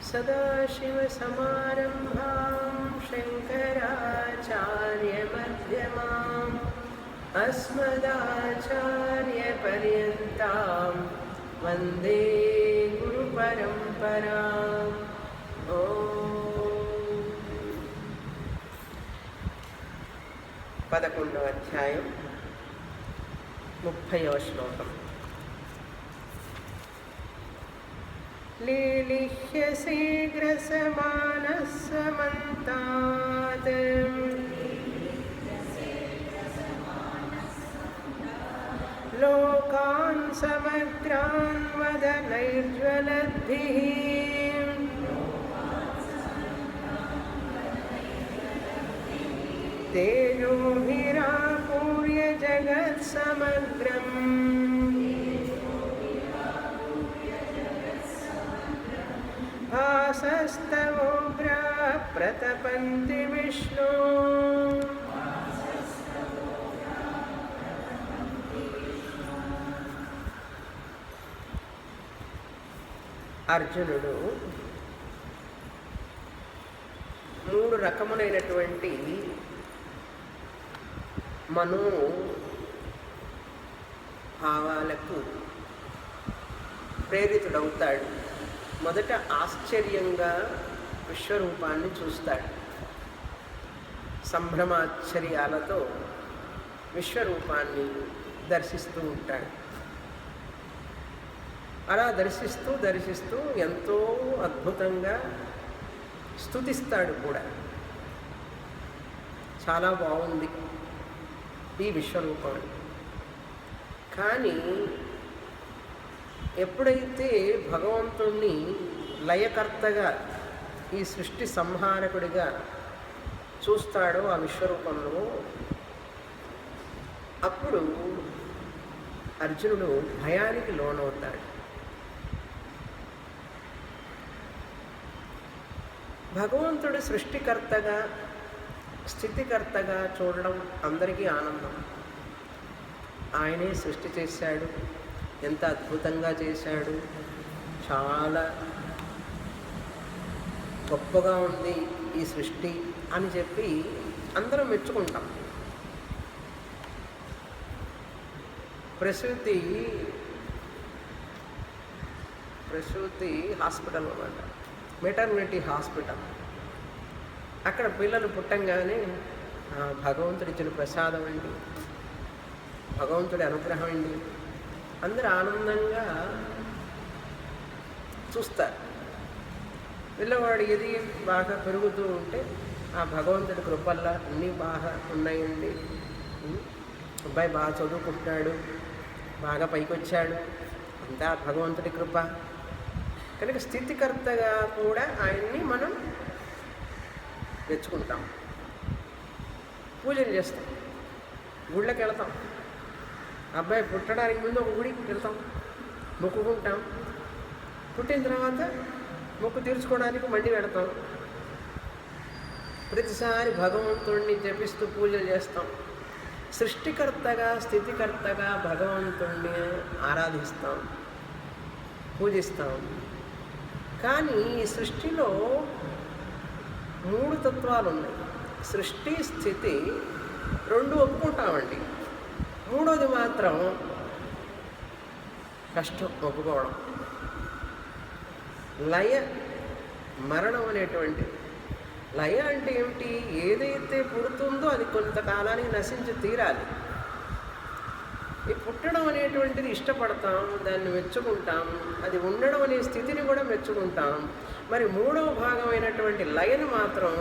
सदाशिवसमारम्भां शङ्कराचार्यमध्यमाम् अस्मदाचार्यपर्यन्तां वन्दे गुरुपरम्पराम्। పదకొండవ అధ్యాయం 30వ శ్లోకం. లీలిహ్యసే గ్రసమానః సమంతాత్ లోకాన్ సమగ్రాన్ వదనైర్జ్వలద్భిః తేజోభిరాపూర్య జగత్సమగ్రం భాసస్తవోగ్రాః ప్రతపంతి విష్ణో. అర్జునుడు 3 రకములైనటువంటి మనోభావాలకు ప్రేరితుడవుతాడు. మొదట ఆశ్చర్యంగా విశ్వరూపాన్ని చూస్తాడు. సంభ్రమాశ్చర్యాలతో విశ్వరూపాన్ని దర్శిస్తూ ఉంటాడు. అలా దర్శిస్తూ దర్శిస్తూ ఎంతో అద్భుతంగా స్తుతిస్తాడు కూడా. చాలా బాగుంది ఈ విశ్వరూపం. కానీ ఎప్పుడైతే భగవంతుణ్ణి లయకర్తగా, ఈ సృష్టి సంహారకుడిగా చూస్తాడో ఆ విశ్వరూపంలో, అప్పుడు అర్జునుడు భయానికి లోనవుతాడు. భగవంతుడు సృష్టికర్తగా, స్థితికర్తగా చూడడం అందరికీ ఆనందం. ఆయనే సృష్టి చేశాడు, ఎంత అద్భుతంగా చేశాడు, చాలా గొప్పగా ఉంది ఈ సృష్టి అని చెప్పి అందరం మెచ్చుకుంటాం. ప్రసూతి హాస్పిటల్ అన్నమాట, మెటర్నిటీ హాస్పిటల్. అక్కడ పిల్లలు పుట్టంగానే భగవంతుడి ఇచ్చిన ప్రసాదం అండి, భగవంతుడి అనుగ్రహం అండి, అందరూ ఆనందంగా చూస్తారు. పిల్లవాడు ఎది బాగా పెరుగుతూ ఉంటే ఆ భగవంతుడి కృపల్లా అన్నీ బాగా ఉన్నాయండి, అబ్బాయి బాగా చదువుకుంటున్నాడు, బాగా పైకి వచ్చాడు, అంతా భగవంతుడి కృప. కనుక స్థితికర్తగా కూడా ఆయన్ని మనం మెచ్చుకుంటాం. పూజలు చేస్తాం, గుళ్ళకి వెళ్తాం. అబ్బాయి పుట్టడానికి ముందు ఒక గుడికి వెళ్తాం, మొక్కుకుంటాం. పుట్టిన తర్వాత మొక్కు తీర్చుకోవడానికి మళ్ళీ వెళతాం. ప్రతిసారి భగవంతుడిని జపిస్తూ పూజలు చేస్తాం. సృష్టికర్తగా, స్థితికర్తగా భగవంతుడిని ఆరాధిస్తాం, పూజిస్తాం. కానీ ఈ సృష్టిలో 3 తత్వాలు ఉన్నాయి. సృష్టి, స్థితి 2 ఒప్పుకుంటామండి. 3వది మాత్రం కష్టం ఒప్పుకోవడం. లయ, మరణం అనేటువంటి. లయ అంటే ఏమిటి? ఏదైతే పుడుతుందో అది కొంతకాలానికి నశించి తీరాలి. ఈ పుట్టడం అనేటువంటిది ఇష్టపడతాం, దాన్ని మెచ్చుకుంటాం. అది ఉండడం అనే స్థితిని కూడా మెచ్చుకుంటాం. మరి 3వ భాగమైనటువంటి లయను మాత్రం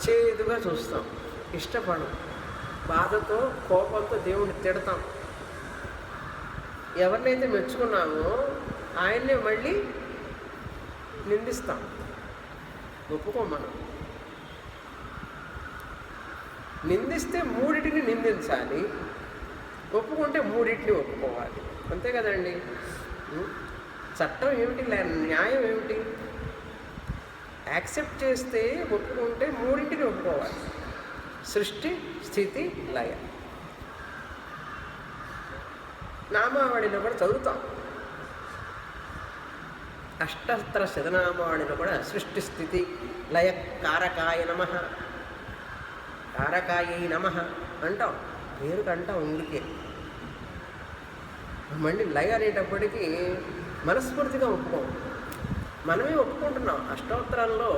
చేదుగా చూస్తాం, ఇష్టపడం. బాధతో, కోపంతో దేవుణ్ణి తిడతాం. ఎవరినైతే మెచ్చుకున్నామో ఆయన్నే మళ్ళీ నిందిస్తాం, ఒప్పుకోం మనం. నిందిస్తే 3టిని నిందించాలి, ఒప్పుకుంటే 3టిని ఒప్పుకోవాలి. అంతే కదండి. చట్టం ఏమిటి, న్యాయం ఏమిటి? యాక్సెప్ట్ చేస్తే, ఒప్పుకుంటే 3టిని ఒప్పుకోవాలి. సృష్టి, స్థితి, లయ. నామావళిలో కూడా చదువుతాం. అష్టోత్తర శతనామావళిలో కూడా సృష్టి స్థితి లయ కారకాయ నమ, కారకాయ నమ అంటాం, పేరుకు అంటాం ఊరికే. మళ్ళీ లయ అనేటప్పటికీ మనస్ఫూర్తిగా ఒప్పుకోం, మనమే ఒప్పుకుంటున్నాం. అష్టోత్తరాల్లో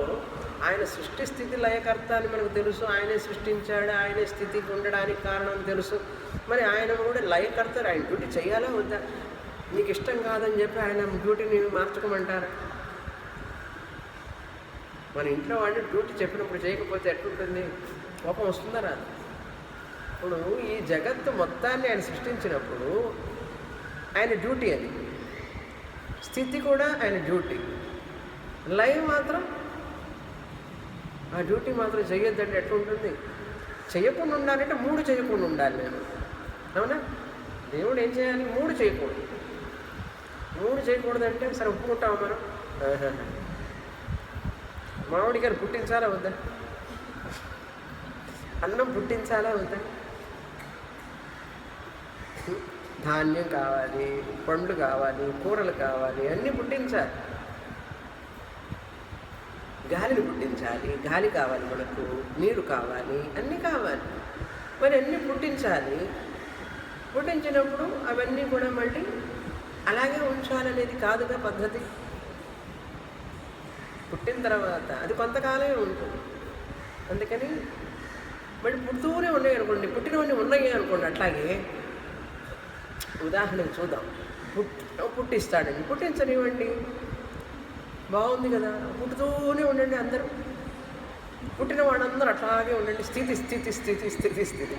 ఆయన సృష్టి స్థితి లయకర్త అని మనకు తెలుసు, ఆయనే సృష్టించాడు, ఆయనే స్థితికి ఉండడానికి కారణం తెలుసు. మరి ఆయన కూడా లయకర్త, ఆయన డ్యూటీ చేయాలా వద్దా? నీకు ఇష్టం కాదని చెప్పి ఆయన డ్యూటీని మార్చుకోమంటారు. మన ఇంట్లో వాడిని డ్యూటీ చెప్పినప్పుడు చేయకపోతే ఎట్లుంటుంది? కోపం వస్తుందా రాదు? ఇప్పుడు ఈ జగత్తు మొత్తాన్ని ఆయన సృష్టించినప్పుడు ఆయన డ్యూటీ అది, స్థితి కూడా ఆయన డ్యూటీ, లైవ్ మాత్రం ఆ డ్యూటీ మాత్రం చేయొద్దంటే ఎట్లుంటుంది? చేయకుండా ఉండాలంటే 3 చేయకుండా ఉండాలి నేను, అవునా? దేవుడు ఏం చేయాలి? 3 చేయకూడదు. 3 చేయకూడదంటే సరే ఒప్పుకుంటాము మనం. మామిడికాయలు పుట్టించాలా వద్దా? అన్నం పుట్టించాలా వద్దా? ధాన్యం కావాలి, పండ్లు కావాలి, కూరలు కావాలి, అన్నీ పుట్టించాలి. గాలిని పుట్టించాలి, గాలి కావాలి మనకు, నీరు కావాలి, అన్నీ కావాలి. మరి అన్నీ పుట్టించాలి. పుట్టించినప్పుడు అవన్నీ కూడా మళ్ళీ అలాగే ఉంచాలనేది కాదుగా పద్ధతి. పుట్టిన తర్వాత అది కొంతకాలమే ఉంటుంది. అందుకని మళ్ళీ పుడుతూనే ఉన్నాయి అనుకోండి, పుట్టినవన్నీ ఉన్నాయి అనుకోండి. అట్లాగే ఉదాహరణకు చూద్దాం. పుట్టిస్తాడండి, పుట్టించనివ్వండి, బాగుంది కదా, పుట్టుతూనే ఉండండి. అందరూ పుట్టిన వాళ్ళందరూ అట్లాగే ఉండండి. స్థితి స్థితి స్థితి స్థితి స్థితి.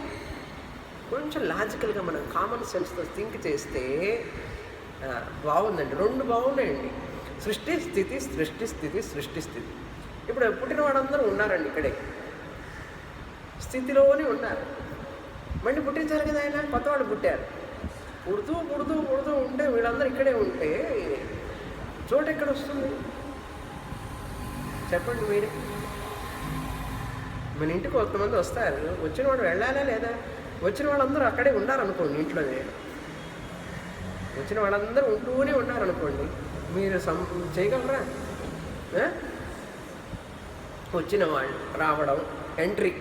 కొంచెం లాజికల్గా మనం కామన్ సెన్స్తో థింక్ చేస్తే బాగుందండి. 2 బాగున్నాయండి, సృష్టి స్థితి, సృష్టి స్థితి, సృష్టి స్థితి. ఇప్పుడు పుట్టిన వాళ్ళందరూ ఉన్నారండి ఇక్కడే, స్థితిలోనే ఉన్నారు. మళ్ళీ పుట్టించాలి కదా, ఆయన కొత్త వాళ్ళు పుట్టారు. పుడుతూ పుడుతూ పుడుతూ ఉంటే వీళ్ళందరూ ఇక్కడే ఉంటే చోటు ఎక్కడ వస్తుంది చెప్పండి మీరే? మన ఇంటికి కొంతమంది వస్తారు, వచ్చిన వాడు వెళ్ళాలా లేదా? వచ్చిన వాళ్ళందరూ అక్కడే ఉన్నారనుకోండి, ఇంట్లోనే వచ్చిన వాళ్ళందరూ ఉంటూనే ఉన్నారనుకోండి, మీరు చేయగలరా? వచ్చిన వాళ్ళు రావడం, ఎంట్రీ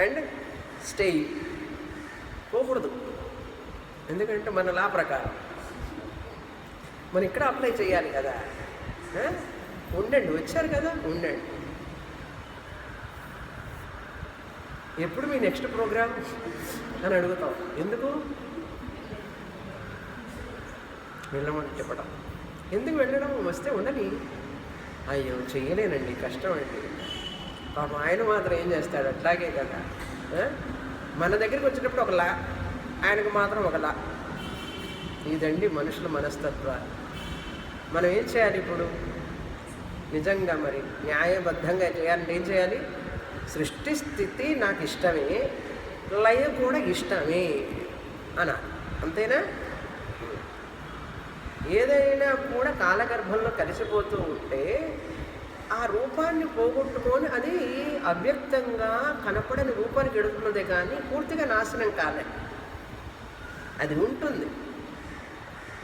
అండ్ స్టే పోకూడదు. ఎందుకంటే మన లా ప్రకారం మనం ఇక్కడ అప్లై చేయాలి కదా. ఉండండి, వచ్చారు కదా, ఉండండి. ఎప్పుడు మీ నెక్స్ట్ ప్రోగ్రామ్ అని అడుగుతాం. ఎందుకు వెళ్ళమని చెప్పడం? ఎందుకు వెళ్ళడం? వస్తే ఉండని. అయ్యో చెయ్యలేనండి, కష్టం అండి. పాపం ఆయన మాత్రం ఏం చేస్తాడు? అట్లాగే కదా. మన దగ్గరికి వచ్చేటప్పుడు ఒకలా, ఆయనకు మాత్రం ఒకలా. ఇదండి మనుషుల మనస్తత్వాలు. మనం ఏం చేయాలి ఇప్పుడు? నిజంగా మరి న్యాయబద్ధంగా చేయాలంటే ఏం చేయాలి? సృష్టి స్థితి నాకు ఇష్టమే, లయ కూడా ఇష్టమే అనాలి. అంతేనా? ఏదైనా కూడా కాలగర్భంలో కలిసిపోతూ ఉంటే ఆ రూపాన్ని పోగొట్టుకొని అది అవ్యక్తంగా కనపడని రూపానికి ఎడుతున్నదే కానీ పూర్తిగా నాశనం కాలే. అది ఉంటుంది,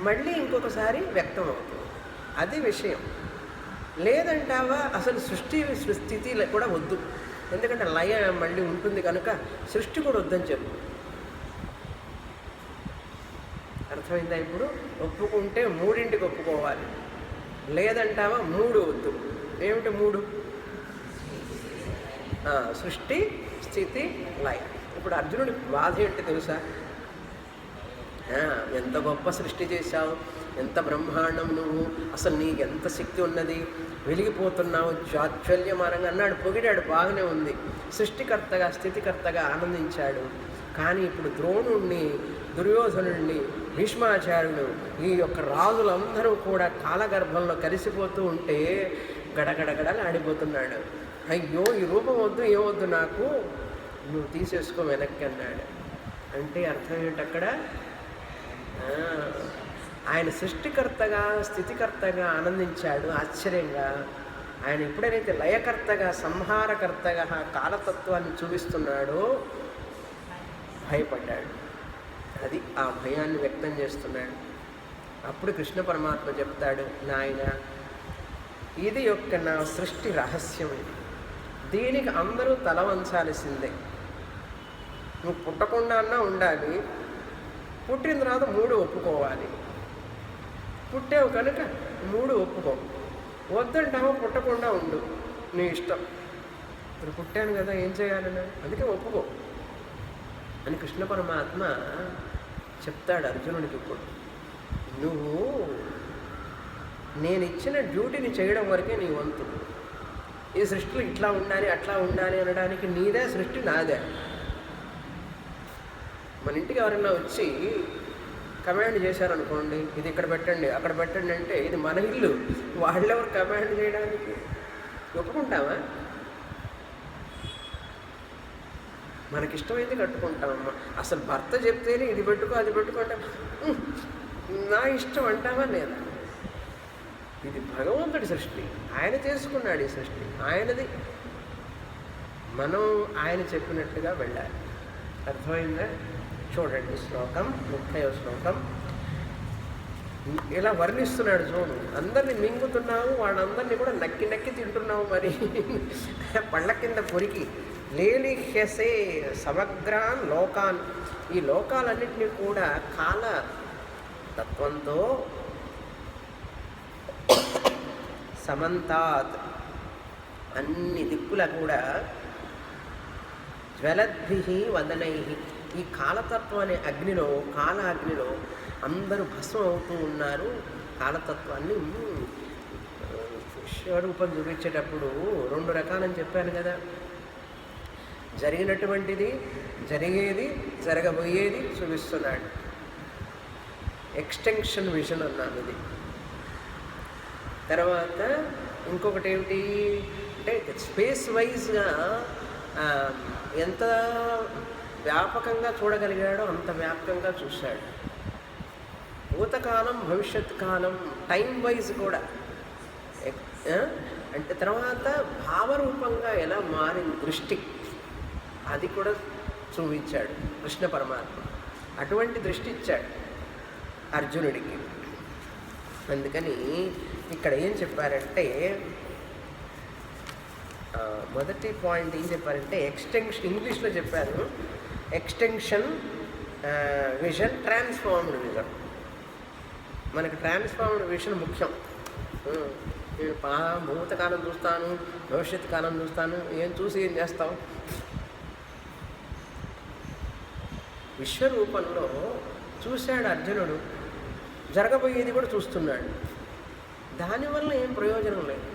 మళ్ళీ ఇంకొకసారి వ్యక్తం అవుతుంది. అది విషయం. లేదంటావా అసలు సృష్టి స్థితి కూడా వద్దు, ఎందుకంటే లయ మళ్ళీ ఉంటుంది కనుక సృష్టి కూడా వద్దని చెప్పు. అర్థమైందా? ఇప్పుడు ఒప్పుకుంటే 3ంటికి ఒప్పుకోవాలి. లేదంటావా 3 వద్దు. ఏమిటి 3? సృష్టి స్థితి లయ. ఇప్పుడు అర్జునుడి బాధ ఏంటి తెలుసా? ఎంత గొప్ప సృష్టి చేశావు, ఎంత బ్రహ్మాండం నువ్వు, అసలు నీకు ఎంత శక్తి ఉన్నది, వెలిగిపోతున్నావు జాజ్వల్యమానంగా అన్నాడు, పొగిడాడు, బాగానే ఉంది. సృష్టికర్తగా స్థితికర్తగా ఆనందించాడు. కానీ ఇప్పుడు ద్రోణుణ్ణి, దుర్యోధనుణ్ణి, భీష్మాచార్యుడు, ఈ యొక్క రాజులందరూ కూడా కాలగర్భంలో కలిసిపోతూ ఉంటే గడగడగడలు ఆడిపోతున్నాడు. అయ్యో ఈ రూపం వద్దు, ఏమొద్దు నాకు, నువ్వు తీసేసుకో వెనక్కి అన్నాడు. అంటే అర్థం ఏంటి అక్కడ? ఆయన సృష్టికర్తగా స్థితికర్తగా ఆనందించాడు ఆశ్చర్యంగా. ఆయన ఎప్పుడైతే లయకర్తగా సంహారకర్తగా కాలతత్వాన్ని చూపిస్తున్నాడో భయపడ్డాడు. అది ఆ భయాన్ని వ్యక్తం చేస్తున్నాడు. అప్పుడు కృష్ణ పరమాత్మ చెప్తాడు, నాయన ఇది యొక్క నా సృష్టి రహస్యం, ఇది దీనికి అందరూ తల వంచాల్సిందే. నువ్వు పుట్టకుండా అన్నా ఉండాలి, పుట్టిన తర్వాత 3 ఒప్పుకోవాలి. పుట్టావు కనుక 3 ఒప్పుకో, వద్దంటావో పుట్టకుండా ఉండు, నీ ఇష్టం. ఇప్పుడు పుట్టాను కదా, ఏం చేయాలని, అందుకే ఒప్పుకో అని కృష్ణ పరమాత్మ చెప్తాడు అర్జునుడికి. ఇప్పుడు నువ్వు నేను ఇచ్చిన డ్యూటీని చేయడం వరకే నీ వంతు. ఈ సృష్టిలో ఇట్లా ఉండాలి అట్లా ఉండాలి అనడానికి నీదే సృష్టి, నాదే. మన ఇంటికి ఎవరైనా వచ్చి కమాండ్ చేశారనుకోండి, ఇది ఇక్కడ పెట్టండి అక్కడ పెట్టండి అంటే ఇది మన ఇల్లు, వాళ్ళెవరు కమాండ్ చేయడానికి? ఒప్పుకుంటామా? మనకిష్టమైంది కట్టుకుంటామమ్మా. అసలు భర్త చెప్తేనే ఇది పెట్టుకో అది పెట్టుకో అంటే నా ఇష్టం అంటావా లేదా? ఇది భగవంతుడి సృష్టి, ఆయన చేసుకున్నాడు ఈ సృష్టి, ఆయనది. మనం ఆయన చెప్పినట్టుగా వెళ్ళాలి. అర్థమైందా? చూడండి శ్లోకం 30వ శ్లోకం. ఇలా వర్ణిస్తున్నాడు చూడు. అందరినీ మింగుతున్నావు, వాళ్ళందరినీ కూడా నక్కి నక్కి తింటున్నావు, మరి పళ్ళ కింద పొరికి. లేలిహ్యసే సమగ్రాన్ లోకాన్, ఈ లోకాలన్నింటినీ కూడా కాల తత్వంతో సమంతాత్ అన్ని దిక్కుల కూడా జ్వలద్భి వదనై, ఈ కాలతత్వం అనే అగ్నిలో, కాల అగ్నిలో అందరూ భస్మం అవుతూ ఉన్నారు. కాలతత్వాన్ని స్వరూపం చూపించేటప్పుడు 2 రకాలని చెప్పాను కదా. జరిగినటువంటిది, జరిగేది, జరగబోయేది చూపిస్తున్నాడు. ఎక్స్టెన్షన్ విజన్ అన్నాను ఇది. తర్వాత ఇంకొకటి ఏమిటి అంటే స్పేస్ వైజ్గా ఎంత వ్యాపకంగా చూడగలిగాడో అంత వ్యాపకంగా చూశాడు. భూతకాలం, భవిష్యత్ కాలం, టైం వైజ్ కూడా. అంటే తర్వాత భావరూపంగా ఎలా మారిన దృష్టి, అది కూడా చూపించాడు కృష్ణ పరమాత్మ. అటువంటి దృష్టి ఇచ్చాడు అర్జునుడికి. అందుకని ఇక్కడ ఏం చెప్పారంటే, మొదటి పాయింట్ ఏం చెప్పారంటే ఎక్స్టెన్షన్, ఇంగ్లీష్లో చెప్పారు ఎక్స్టెన్షన్ విజన్, ట్రాన్స్ఫార్మ్డ్ విజన్. మనకి ట్రాన్స్ఫార్మ్డ్ విజన్ ముఖ్యం. నేను భూతకాలం చూస్తాను, భవిష్యత్ కాలం చూస్తాను, ఏం చూసి ఏం చేస్తాం? విశ్వరూపంలో చూశాడు అర్జునుడు, జరగబోయేది కూడా చూస్తున్నాడు. దానివల్ల ఏం ప్రయోజనం లేదు.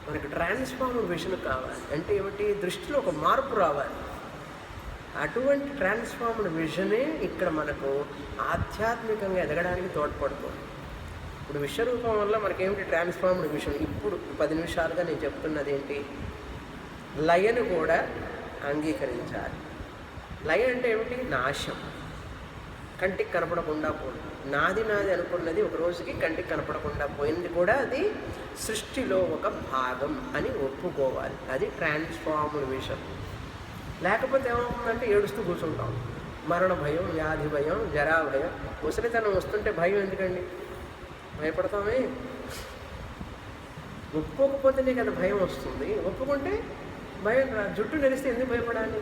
మనకి ట్రాన్స్ఫార్మ్డ్ విజన్ కావాలి. అంటే ఏమిటి? దృష్టిలో ఒక మార్పు రావాలి. అటువంటి ట్రాన్స్ఫార్మ్డ్ విజనే ఇక్కడ మనకు ఆధ్యాత్మికంగా ఎదగడానికి తోడ్పడుతుంది. ఇప్పుడు విశ్వరూపం వల్ల మనకేమిటి ట్రాన్స్ఫార్మ్డ్ విజన్? ఇప్పుడు 10 నిమిషాలుగా నేను చెప్తున్నది ఏంటి? లయను కూడా అంగీకరించాలి. లయ అంటే ఏమిటి? నాశం. కంటికి కనపడకుండా పోయింది. నాది నాది అనుకున్నది ఒక రోజుకి కంటికి కనపడకుండా పోయింది కూడా అది సృష్టిలో ఒక భాగం అని ఒప్పుకోవాలి. అది ట్రాన్స్ఫార్మ్డ్ విజన్. లేకపోతే ఏమవుతుందంటే ఏడుస్తూ కూర్చుంటాం. మరణ భయం, వ్యాధి భయం, జరా భయం. ముసలితనం వస్తుంటే భయం ఎందుకండి? భయపడతామే. ఒప్పుకోకపోతేనే కదా భయం వస్తుంది. ఒప్పుకుంటే భయం రా. జుట్టు నెరిస్తే ఎందుకు భయపడాలి?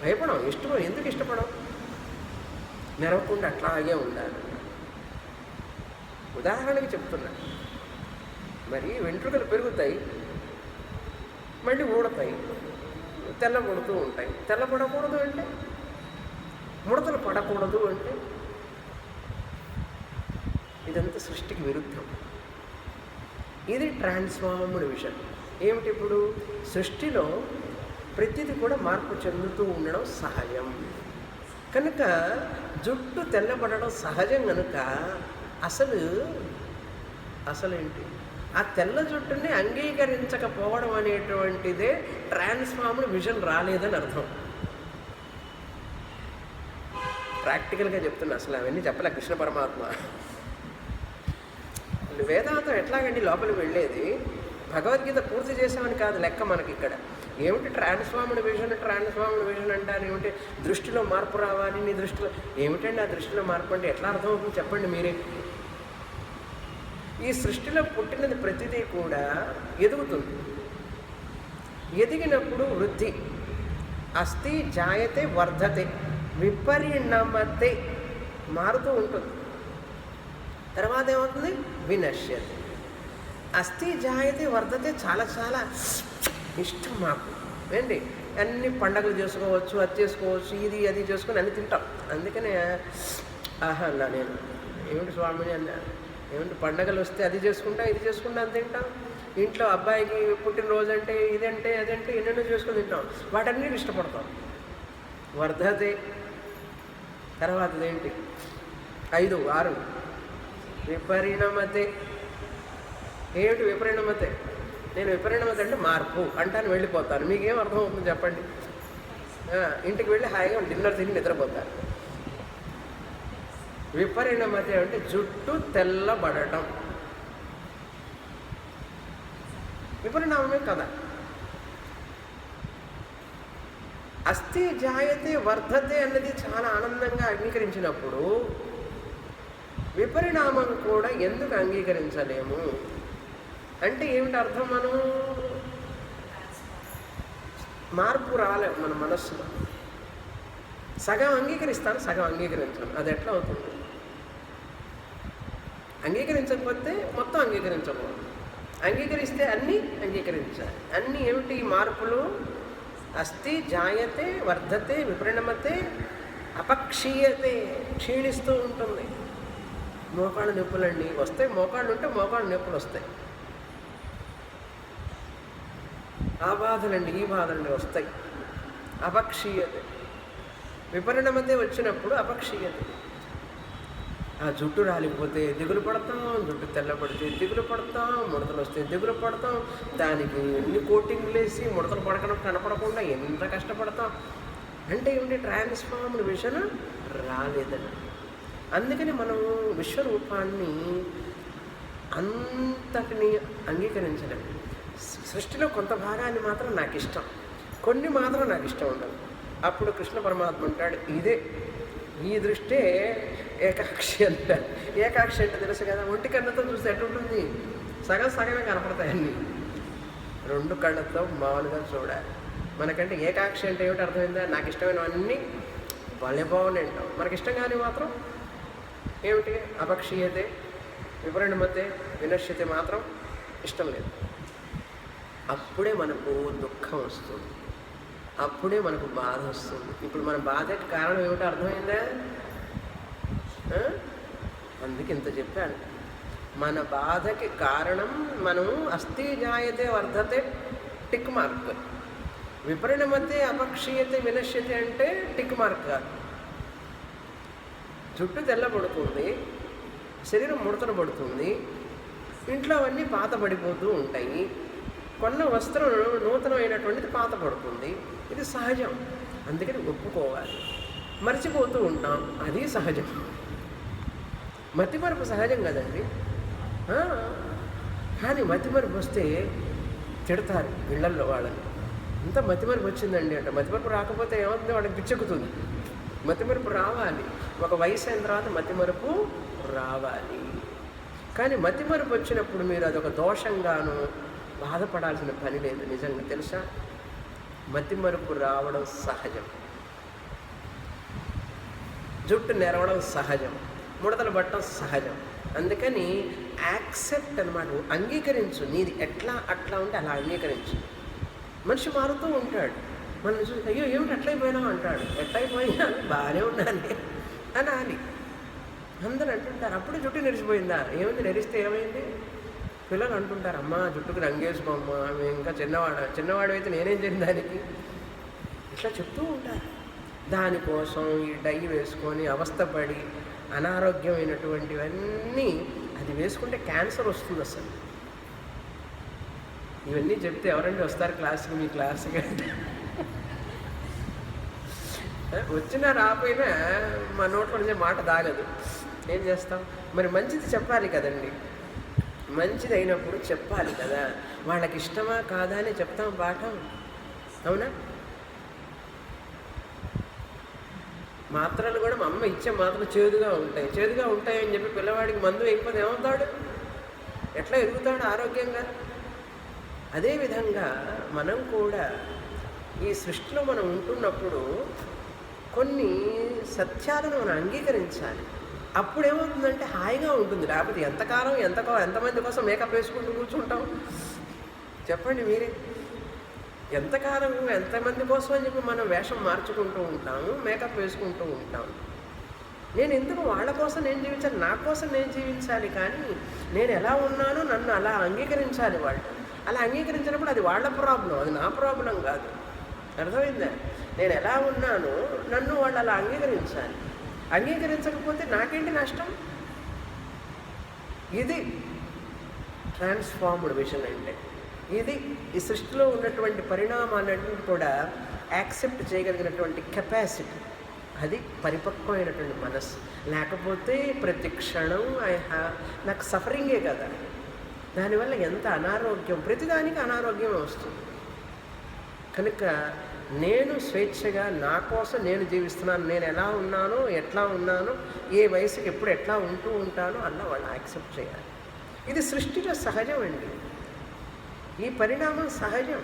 భయపడం. ఇష్టం ఎందుకు ఇష్టపడం? నెరవకుండా అట్లాగే ఉండాలి. ఉదాహరణకి చెప్తున్నా, మరి వెంట్రుకలు పెరుగుతాయి, మళ్ళీ ఊడతాయి, తెల్లబడుతూ ఉంటాయి. తెల్లబడకూడదు అంటే, ముడతలు పడకూడదు అంటే, ఇదంతా సృష్టికి విరుద్ధం. ఇది ట్రాన్స్ఫార్మ్డ్ విజన్. ఏమిటి? ఇప్పుడు సృష్టిలో ప్రతిదీ కూడా మార్పు చెందుతూ ఉండడం సహజం కనుక, జుట్టు తెల్లబడడం సహజం కనుక అసలేంటి? ఆ తెల్ల జుట్టుని అంగీకరించకపోవడం అనేటువంటిదే ట్రాన్స్ఫార్మ్డ్ విజన్ రాలేదని అర్థం. ప్రాక్టికల్గా చెప్తున్నా. అసలు అవన్నీ చెప్పలే కృష్ణ పరమాత్మ. వేదాంతం ఎట్లాగండి లోపలికి వెళ్ళేది? భగవద్గీత పూర్తి చేసామని కాదు లెక్క మనకి ఇక్కడ. ఏమిటి ట్రాన్స్ఫార్మ్డ్ విజన్ అంటారు ఏమిటి? దృష్టిలో మార్పు రావాలి నీ దృష్టిలో. ఏమిటండి ఆ దృష్టిలో మార్పు అంటే ఎట్లా అర్థం అవుతుంది చెప్పండి మీరే. ఈ సృష్టిలో పుట్టినది ప్రతిదీ కూడా ఎదుగుతుంది. ఎదిగినప్పుడు వృద్ధి, అస్థి జాయతే వర్ధతే, విపరిణమతే, మారుతూ ఉంటుంది. తర్వాత ఏమవుతుంది? వినశ్యతే. అస్థి జాయతే వర్ధతే చాలా చాలా ఇష్టం మాకు. ఏంటి అన్ని పండగలు చేసుకోవచ్చు, అది చేసుకోవచ్చు, ఇది అది చేసుకొని అన్ని తింటాం. అందుకనే ఆహా అన్నా నేను, ఏమిటి స్వామిని అన్నా, ఏమిటి పండగలు వస్తే అది చేసుకుంటా, ఇది చేసుకుంటా, అది తింటాం. ఇంట్లో అబ్బాయికి పుట్టినరోజు అంటే ఇదంటే అదంటే ఎన్నెన్నో చేసుకొని తింటాం. వాటన్నిటి ఇష్టపడతాం. వర్ధతే. తర్వాత ఏంటి? 5, 6 విపరిణమతే. ఏమిటి విపరిణమతే? నేను విపరిణమతే అంటే మార్పు అంటాను, వెళ్ళిపోతాను. మీకేం అర్థం అవుతుంది చెప్పండి? ఇంటికి వెళ్ళి హాయిగా డిన్నర్ తిని నిద్రపోతాను. విపరిణమతే అంటే జుట్టు తెల్లబడటం. విపరిణామమే కదా. అస్థి జాయతే వర్ధతే అన్నది చాలా ఆనందంగా అంగీకరించినప్పుడు విపరిణామం కూడా ఎందుకు అంగీకరించలేము అంటే ఏమిటి అర్థం? మనం మార్పు రాలేము మన మనస్సులో. సగం అంగీకరిస్తాను, సగం అంగీకరించాను. అది ఎట్లా అవుతుంది? అంగీకరించకపోతే మొత్తం అంగీకరించకూడదు. అంగీకరిస్తే అన్నీ అంగీకరించాలి. అన్నీ ఏమిటి మార్పులు? అస్థి జాయతే వర్ధతే విపరిణమతే అపక్షీయతే, క్షీణిస్తూ ఉంటుంది. మోకాళ్ళ నొప్పులండి వస్తాయి. మోకాళ్ళు ఉంటే మోకాళ్ళ నొప్పులు వస్తాయి. ఆ బాధలండి ఈ బాధలండి వస్తాయి. అపక్షీయతే. విపరిణమతే వచ్చినప్పుడు అపక్షీయతే. ఆ జుట్టు రాలిపోతే దిగులు పడతాం, జుట్టు తెల్లపడితే దిగులు పడతాం, ముడతలు వస్తే దిగులు పడతాం, దానికి ఎన్ని కోటింగ్లు వేసి ముడతలు పడకుండా కనపడకుండా ఎంత కష్టపడతాం. అంటే ఏమిటి? ట్రాన్స్ఫార్మ్డ్ విజన్ రాలేదని. అందుకని మనం విశ్వరూపాన్ని అంతటిని అంగీకరించలేము. సృష్టిలో కొంత భాగాన్ని మాత్రం నాకు ఇష్టం, కొన్ని మాత్రం నాకు ఇష్టం ఉండదు. అప్పుడు కృష్ణ పరమాత్మ అంటాడు, ఇదే ఈ దృష్టే ఏకాక్షి అంటారు. ఏకాక్షి అంటే తెలుసు కదా, ఒంటి కళ్ళతో చూస్తే ఎట్లుంటుంది? సగం సగమే కనపడతాయి అన్నీ. 2 కళ్ళతో మామూలుగా చూడాలి. మనకంటే ఏకాక్షి అంటే ఏమిటి అర్థమైందా? నాకు ఇష్టమైనవన్నీ భలే బాగున్నాయి అంటాం. మనకి ఇష్టం కానీ మాత్రం ఏమిటి? అపక్షీయతే విపరిణమతే వినశ్యతే మాత్రం ఇష్టం లేదు. అప్పుడే మనకు దుఃఖం వస్తుంది, అప్పుడే మనకు బాధ వస్తుంది. ఇప్పుడు మన బాధకి కారణం ఏమిటో అర్థమైందా? అందుకే ఇంత చెప్పాను. మన బాధకి కారణం మనం అస్థి జాయతే వర్ధతే టిక్ మార్క్, విపరిణమతే అపక్షీయతే వినశ్యతే అంటే టిక్ మార్క్ కాదు. జుట్టు తెల్లబడుతుంది, శరీరం ముడతలు పడుతుంది, ఇంట్లో అవన్నీ పాత పడిపోతూ ఉంటాయి, కొన్న వస్త్రం నూతనమైనటువంటిది పాత పడుతుంది. ఇది సహజం. అందుకని ఒప్పుకోవాలి. మర్చిపోతూ ఉంటాం, అది సహజం. మతిమరుపు సహజం కదండి. కానీ మతిమరుపు వస్తే తిడతారు ఇళ్లల్లో వాళ్ళని. ఇంత మతిమరుపు వచ్చిందండి అంటే, మతిమరుపు రాకపోతే ఏమవుతుంది? వాళ్ళకి పిచ్చెక్కుతుంది. మతిమరుపు రావాలి. ఒక వయసు అయిన తర్వాత మతిమరుపు రావాలి. కానీ మతిమరుపు వచ్చినప్పుడు మీరు అదొక దోషంగాను బాధపడాల్సిన పని లేదు. నిజంగా తెలుసా, మతిమరుపు రావడం సహజం, జుట్టు నెరవడం సహజం, ముడతలు పట్టడం సహజం. అందుకని యాక్సెప్ట్ అన్నమాట. అంగీకరించు. నీది ఎట్లా అట్లా ఉంటే అలా అంగీకరించు. మనిషి మారుతూ ఉంటాడు. మనం చూసి అయ్యో ఏమిటి అట్లయిపోయినావు అంటాడు. ఎట్లయిపోయినా బాగానే ఉన్నాను అనాలి. అందరూ అంటుంటారు అప్పుడు జుట్టు నెరిసిపోయిందా? ఏమైంది? నెరిస్తే ఏమైంది? పిల్లలు అంటుంటారు, అమ్మ జుట్టుకు రంగేసుకోమ్మా, మేము ఇంకా చిన్నవాడు అయితే నేనేం చేయను దానికి. ఇట్లా చెప్తూ ఉంటారు. దానికోసం ఈ డై వేసుకొని అవస్థపడి అనారోగ్యమైనటువంటివన్నీ అది వేసుకుంటే క్యాన్సర్ వస్తుంది అసలు. ఇవన్నీ చెప్తే ఎవరండి వస్తారు క్లాస్కి? మీ క్లాస్కి అంటే వచ్చినా రాపోయినా మా నోట్లో నుంచి మాట దాగదు. ఏం చేస్తాం మరి? మంచిది చెప్పాలి కదండి. మంచిది అయినప్పుడు చెప్పాలి కదా. వాళ్ళకి ఇష్టమా కాదా అని చెప్తాం పాఠం. అవునా? మాత్రలు కూడా మా అమ్మ ఇచ్చే మాత్రలు చేదుగా ఉంటాయి. చేదుగా ఉంటాయని చెప్పి పిల్లవాడికి మందు వేయకపోతే ఏమవుతాడు? ఎట్లా ఎదుగుతాడు ఆరోగ్యంగా? అదేవిధంగా మనం కూడా ఈ సృష్టిలో మనం ఉంటున్నప్పుడు కొన్ని సత్యాలను మనం అంగీకరించాలి. అప్పుడేమవుతుందంటే హాయిగా ఉంటుంది. లేకపోతే ఎంతకాలం ఎంతమంది కోసం మేకప్ వేసుకుంటూ కూర్చుంటాం చెప్పండి మీరే? ఎంతకాలం ఎంతమంది కోసం అని చెప్పి మనం వేషం మార్చుకుంటూ ఉంటాము, మేకప్ వేసుకుంటూ ఉంటాము. నేను ఎందుకు వాళ్ళ కోసం నేను జీవించాలి? నా కోసం నేను జీవించాలి. కానీ నేను ఎలా ఉన్నానో నన్ను అలా అంగీకరించాలి వాళ్ళు. అలా అంగీకరించినప్పుడు అది వాళ్ళ ప్రాబ్లం, అది నా ప్రాబ్లం కాదు. అర్థమైందా? నేను ఎలా ఉన్నానో నన్ను వాళ్ళు అలా అంగీకరించాలి. అంగీకరించకపోతే నాకేంటి నష్టం? ఇది ట్రాన్స్ఫార్మ్డ్ విజన్ అంటే. ఇది ఈ సృష్టిలో ఉన్నటువంటి పరిణామాలన్నింటినీ కూడా యాక్సెప్ట్ చేయగలిగినటువంటి కెపాసిటీ, అది పరిపక్వమైనటువంటి మనస్సు. లేకపోతే ప్రతి క్షణం నాకు సఫరింగే కదా. దానివల్ల ఎంత అనారోగ్యం, ప్రతిదానికి అనారోగ్యం వస్తుంది. కనుక నేను స్వేచ్ఛగా నా కోసం నేను జీవిస్తున్నాను. నేను ఎలా ఉన్నానో, ఎట్లా ఉన్నానో, ఏ వయసుకి ఎప్పుడు ఎట్లా ఉంటూ ఉంటానో అలా వాళ్ళు యాక్సెప్ట్ చేయాలి. ఇది సృష్టిలో సహజం అండి. ఈ పరిణామం సహజం.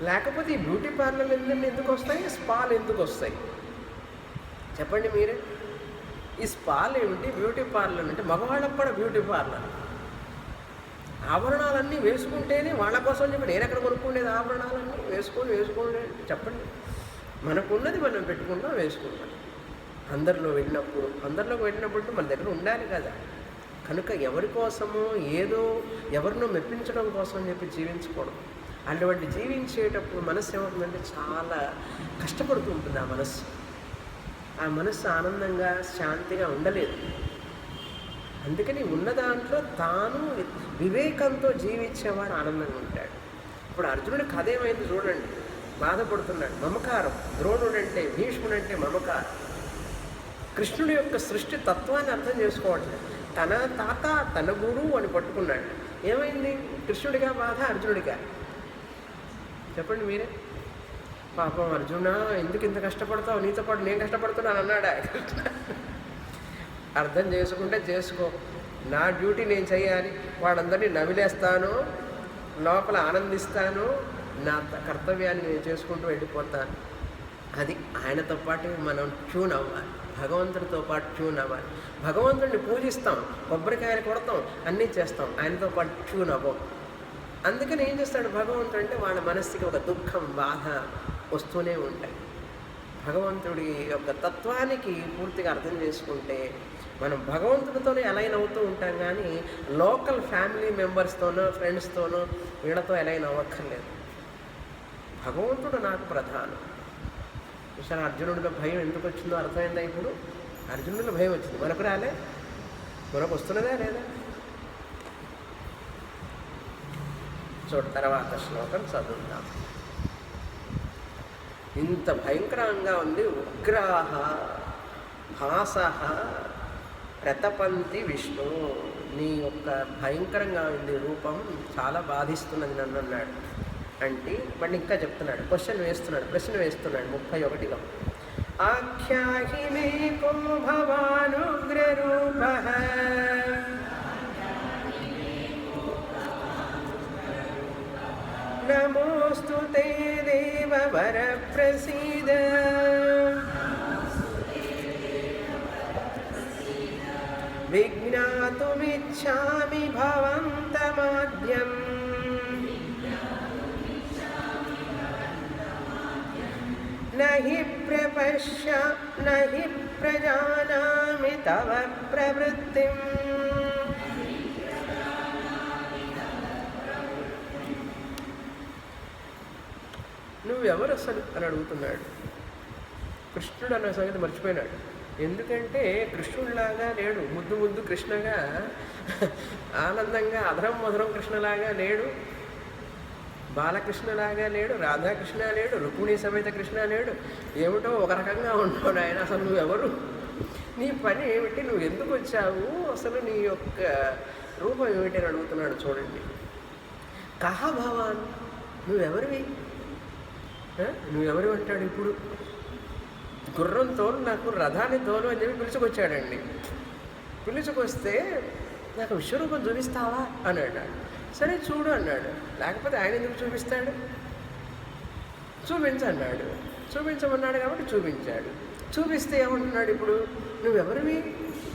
లేకపోతే ఈ బ్యూటీ పార్లర్లు ఎందుకు వస్తాయి? స్పాలు ఎందుకు వస్తాయి చెప్పండి మీరే? ఈ స్పాలు ఏమిటి, బ్యూటీ పార్లర్ అంటే మగవాళ్ళకు కూడా బ్యూటీ పార్లర్. ఆభరణాలన్నీ వేసుకుంటేనే వాళ్ళ కోసం చెప్పి నేను ఎక్కడ కొనుక్కుండేది? ఆభరణాలన్నీ వేసుకోండి చెప్పండి. మనకున్నది మనం పెట్టుకుంటాం, వేసుకుంటాం. అందరిలోకి వెళ్ళినప్పుడు మన దగ్గర ఉండాలి కదా. కనుక ఎవరి కోసమో ఏదో ఎవరినో మెప్పించడం కోసం అని చెప్పి జీవించకూడదు. అటువంటి జీవించేటప్పుడు మనస్సు ఏమవుతుందంటే చాలా కష్టపడుతూ ఉంటుంది. ఆ మనస్సు ఆనందంగా శాంతిగా ఉండలేదు. అందుకని ఉన్న దాంట్లో తాను వివేకంతో జీవించేవాడు ఆనందంగా ఉంటాడు. ఇప్పుడు అర్జునుడి కథ ఏమైంది చూడండి. బాధపడుతున్నాడు. మమకారం. ద్రోణుడు అంటే, భీష్ముడు అంటే మమకారం. కృష్ణుడి యొక్క సృష్టి తత్వాన్ని అర్థం చేసుకోవట్లేదు. తన తాత తన గురువు అని పట్టుకున్నాడు. ఏమైంది? కృష్ణుడిగా బాధ, అర్జునుడిగా? చెప్పండి మీరే. పాపం అర్జున, ఎందుకు ఇంత కష్టపడతావు? నీతో పాటు నేను కష్టపడుతున్నాను అన్నాడా? అర్థం చేసుకుంటే చేసుకో. నా డ్యూటీ నేను చేయాలి. వాళ్ళందరినీ నవిలేస్తాను, లోపల ఆనందిస్తాను, నా కర్తవ్యాన్ని నేను చేసుకుంటూ వెళ్ళిపోతాను. అది ఆయనతో పాటు మనం ట్యూన్ అవ్వాలి. భగవంతుడితో పాటు ట్యూన్ అవ్వాలి. భగవంతుడిని పూజిస్తాం, కొబ్బరికాయలు కొడతాం, అన్నీ చేస్తాం, ఆయనతో పాటు ట్యూన్ అవ్వం. అందుకని ఏం చేస్తాడు భగవంతుడు అంటే వాళ్ళ మనస్సుకి ఒక దుఃఖం, బాధ వస్తూనే ఉంటాయి. భగవంతుడి యొక్క తత్వానికి పూర్తిగా అర్థం చేసుకుంటే మనం భగవంతుడితోనే అలైన్ అవుతూ ఉంటాం. కానీ లోకల్ ఫ్యామిలీ మెంబర్స్తోనో, ఫ్రెండ్స్తోనో, వీళ్ళతో అలైన్ అవ్వక్కర్లేదు. భగవంతుడు నాకు ప్రధానం. చూసారా అర్జునుడిలో భయం ఎందుకు వచ్చిందో అర్థమైందా? ఇప్పుడు అర్జునుడిలో భయం వచ్చింది, మనకు రాలే? మనకు వస్తున్నదా లేదా? తర్వాత శ్లోకం చదువుతాం. ఇంత భయంకరంగా ఉంది. ఉగ్రాహ భాస ప్రతపంతి విష్ణు, నీ యొక్క భయంకరంగా ఉంది రూపం, చాలా బాధిస్తున్నది నన్ను అన్నాడు. అంటే మళ్ళీ ఇంకా చెప్తున్నాడు, ప్రశ్న వేస్తున్నాడు 31లో. ఆఖ్యాహి మే కో భవానుగ్రరూపః నమోస్తు తే దేవవర ప్రసీద విజ్ఞాతుమిచ్ఛామి భవంతమాద్యం నహి ప్రపశ్య నహి ప్రజానామి తవ ప్రవృత్తిం. నువ్వెవరు అసలు అని అడుగుతున్నాడు. కృష్ణుడు అన్న సంగతి మర్చిపోయినాడు. ఎందుకంటే కృష్ణుడిలాగా లేడు, ముద్దు కృష్ణగా, ఆనందంగా అధరం మధురం కృష్ణలాగా లేడు, బాలకృష్ణలాగా లేడు, రాధాకృష్ణ లేడు, రుక్మిణీ సమేత కృష్ణ లేడు. ఏమిటో ఒక రకంగా ఉన్నాడు ఆయన. అసలు నువ్వెవరు? నీ పని ఏమిటి? నువ్వు ఎందుకు వచ్చావు? అసలు నీ యొక్క రూపం ఏమిటి అని అడుగుతున్నాడు. చూడండి. కహ భవాన్, నువ్వెవరివి? నువ్వెవరు అంటాడు ఇప్పుడు. గుర్రం తోలు, నాకు రథాన్ని తోలు అని చెప్పి పిలుచుకొచ్చాడండి. పిలుచుకొస్తే నాకు విశ్వరూపం చూపిస్తావా అని అన్నాడు. సరే చూడు అన్నాడు. లేకపోతే ఆయన ఎందుకు చూపిస్తాడు? చూపించన్నాడు. చూపించమన్నాడు కాబట్టి చూపించాడు. చూపిస్తే ఏమంటున్నాడు ఇప్పుడు? నువ్వెవరివి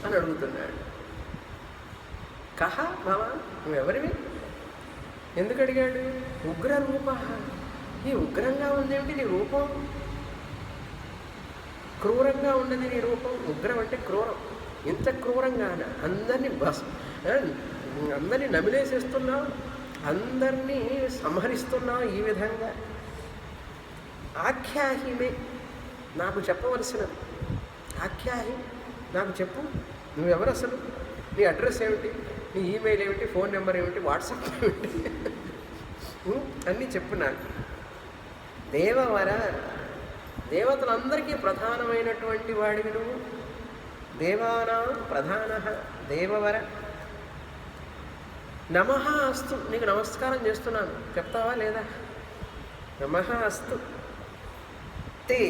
అని అడుగుతున్నాడు. కహ మామ, నువ్వెవరివి? ఎందుకు అడిగాడు? ఉగ్ర రూప. ఈ ఉగ్రంగా ఉందేమిటి నీ రూపం? క్రూరంగా ఉన్నది నీ రూపం. ఉగ్రం అంటే క్రూరం. ఇంత క్రూరంగాన అందరినీ నమిలేసేస్తున్నావు, అందరినీ సంహరిస్తున్నావు ఈ విధంగా. ఆఖ్యాహిమే, నాకు చెప్పవలసినది. ఆఖ్యాహి, నాకు చెప్పు, నువ్వెవరు అసలు? నీ అడ్రస్ ఏమిటి? నీ ఈమెయిల్ ఏమిటి? ఫోన్ నెంబర్ ఏమిటి? వాట్సాప్ ఏమిటి? అన్నీ చెప్పు నాకు. దేవవర, దేవతలందరికీ ప్రధానమైనటువంటి వాడివి నువ్వు. దేవానాం ప్రధాన దేవవర. నమః అస్తు, నీకు నమస్కారం చేస్తున్నాను, చెప్తావా లేదా? నమః అస్తు తే,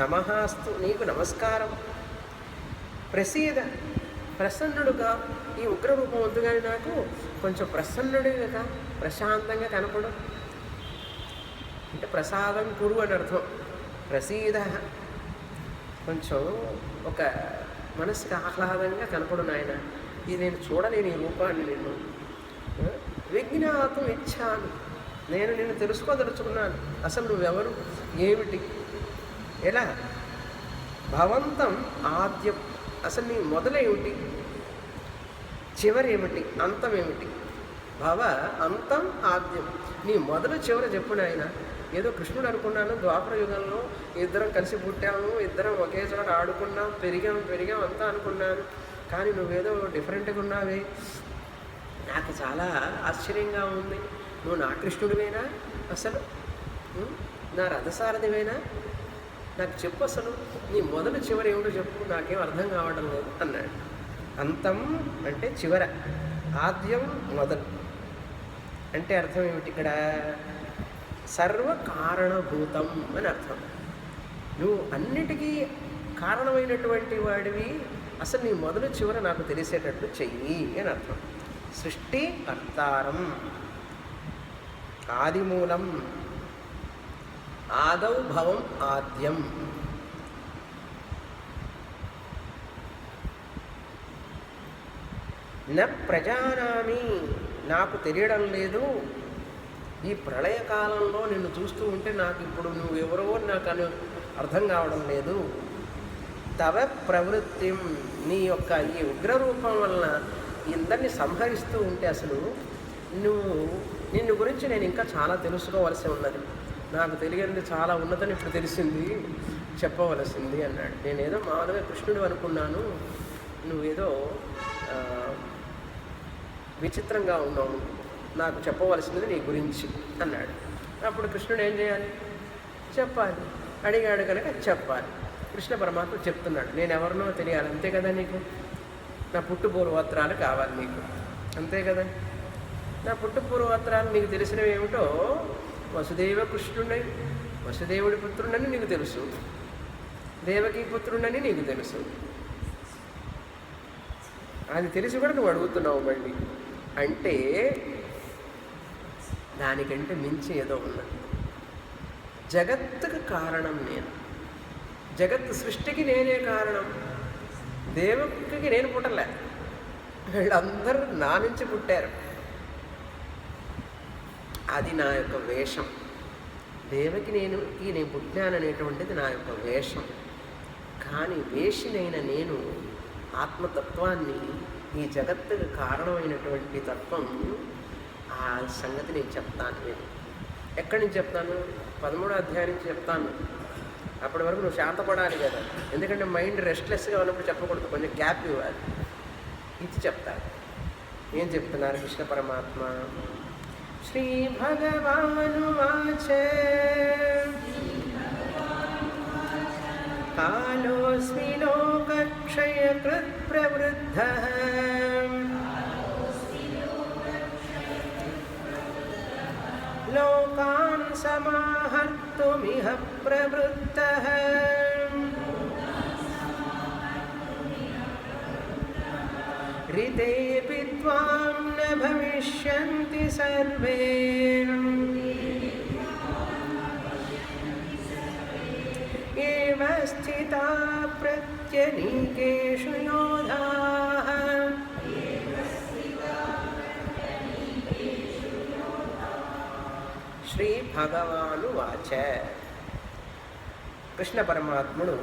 నమః అస్తు, నీకు నమస్కారం. ప్రసీద, ప్రసన్నుడుగా. ఈ ఉగ్రరూపం వద్దు కానీ నాకు కొంచెం ప్రసన్నుడిగా, ప్రశాంతంగా కనపడు. అంటే ప్రసాదం కురు అని అర్థం. ప్రసీద, కొంచెం ఒక మనసుకి ఆహ్లాదంగా కనపడు నాయన. ఇది నేను చూడలేని ఈ రూపాన్ని. నేను విజ్ఞాతం ఇచ్చాను, నేను నిన్ను తెలుసుకోదలుచుకున్నాను. అసలు నువ్వెవరు, ఏమిటి, ఎలా? భవంతం ఆద్యం, అసలు నీ మొదలేమిటి, చివరేమిటి, అంతమేమిటి? భవ అంతం ఆద్యం, నీ మొదలు చివర చెప్పు నాయన. ఏదో కృష్ణుడు అనుకున్నాను, ద్వాపర యుగంలో ఇద్దరం కలిసి పుట్టాము, ఇద్దరం ఒకే చోట ఆడుకున్నాం, పెరిగాం అంతా అనుకున్నాను. కానీ నువ్వేదో డిఫరెంట్గా ఉన్నావే, నాకు చాలా ఆశ్చర్యంగా ఉంది. నువ్వు నా కృష్ణుడివేనా అసలు? నా రథసారథివేనా? నాకు చెప్పు అసలు, నీ మొదలు చివరి ఏమిటో చెప్పు, నాకేం అర్థం కావడం లేదు అన్నాడు. అంతం అంటే చివర, ఆద్యం మొదలు అంటే అర్థం ఏమిటి ఇక్కడ? సర్వకారణభూతం అని అర్థం. నువ్వు అన్నిటికీ కారణమైనటువంటి వాడివి. అసలు నీ మొదలు చివర నాకు తెలిసేటట్టు చెయ్యి అని అర్థం. సృష్టి కర్తారం, ఆదిమూలం, ఆదౌ భవం ఆద్యం. న ప్రజానామి, నాకు తెలియడం లేదు. ఈ ప్రళయకాలంలో నిన్ను చూస్తూ ఉంటే నాకు ఇప్పుడు నువ్వెవరో నాకు అర్థం కావడం లేదు. తవ ప్రవృత్తిం, నీ యొక్క ఈ ఉగ్రరూపం వలన ఇందరిని సంహరిస్తూ ఉంటే అసలు నిన్ను గురించి నేను ఇంకా చాలా తెలుసుకోవలసి ఉన్నది. నాకు తెలియనిది చాలా ఉన్నదని ఇప్పుడు తెలిసింది, చెప్పవలసింది అన్నాడు. నేనేదో మామూలుగా కృష్ణుడు అనుకున్నాను, నువ్వేదో విచిత్రంగా ఉన్నావు, నాకు చెప్పవలసినది నీ గురించి అన్నాడు. అప్పుడు కృష్ణుడు ఏం చేయాలి? చెప్పాలి. అడిగాడు కనుక చెప్పాలి. కృష్ణ పరమాత్మ చెప్తున్నాడు, నేను ఎవరినో తెలియాలి, అంతే కదా నీకు? నా పుట్టు పూర్వోత్తరాలు కావాలి నీకు, అంతే కదా? నా పుట్టు పూర్వోత్తరాలు నీకు తెలిసినవి ఏమిటో, వసుదేవ కృష్ణుడై, వసుదేవుడి పుత్రుడని నీకు తెలుసు, దేవకీ పుత్రుడని నీకు తెలుసు. అది తెలిసి కూడా నువ్వు అడుగుతున్నావు మళ్ళీ అంటే దానికంటే మించి ఏదో ఉన్నది. జగత్తుకు కారణం నేను, జగత్తు సృష్టికి నేనే కారణం. దేవకికి నేను పుట్టలే, వీళ్ళందరూ నా నుంచి పుట్టారు. అది నా యొక్క వేషం. దేవకి నేను పుట్టాననేటువంటిది నా యొక్క వేషం. కానీ వేషినైన నేను ఆత్మతత్వాన్ని, ఈ జగత్తుకు కారణమైనటువంటి తత్వం, ఆ సంగతి నేను చెప్తాను. నేను ఎక్కడి నుంచి చెప్తాను? 13వ అధ్యాయం నుంచి చెప్తాను. అప్పటి వరకు నువ్వు శాంతపడాలి కదా, ఎందుకంటే మైండ్ రెస్ట్లెస్గా ఉన్నప్పుడు చెప్పకూడదు, కొంచెం గ్యాప్ ఇవ్వాలి. ఇది చెప్తాను. ఏం చెప్తున్నారు కృష్ణ పరమాత్మ? శ్రీ భగవానువాచ కాలోస్మి లోకక్షయకృత్ ప్రవృద్ధః లోకాన్ సమాహర్తుమిహ ప్రవృత్తః రితేపి త్వాం న భవిష్యంతి సర్వే ఏవ స్థితా ప్రత్యనీకేషు యోధాః. శ్రీ భగవాను వాచ. కృష్ణ పరమాత్ముడు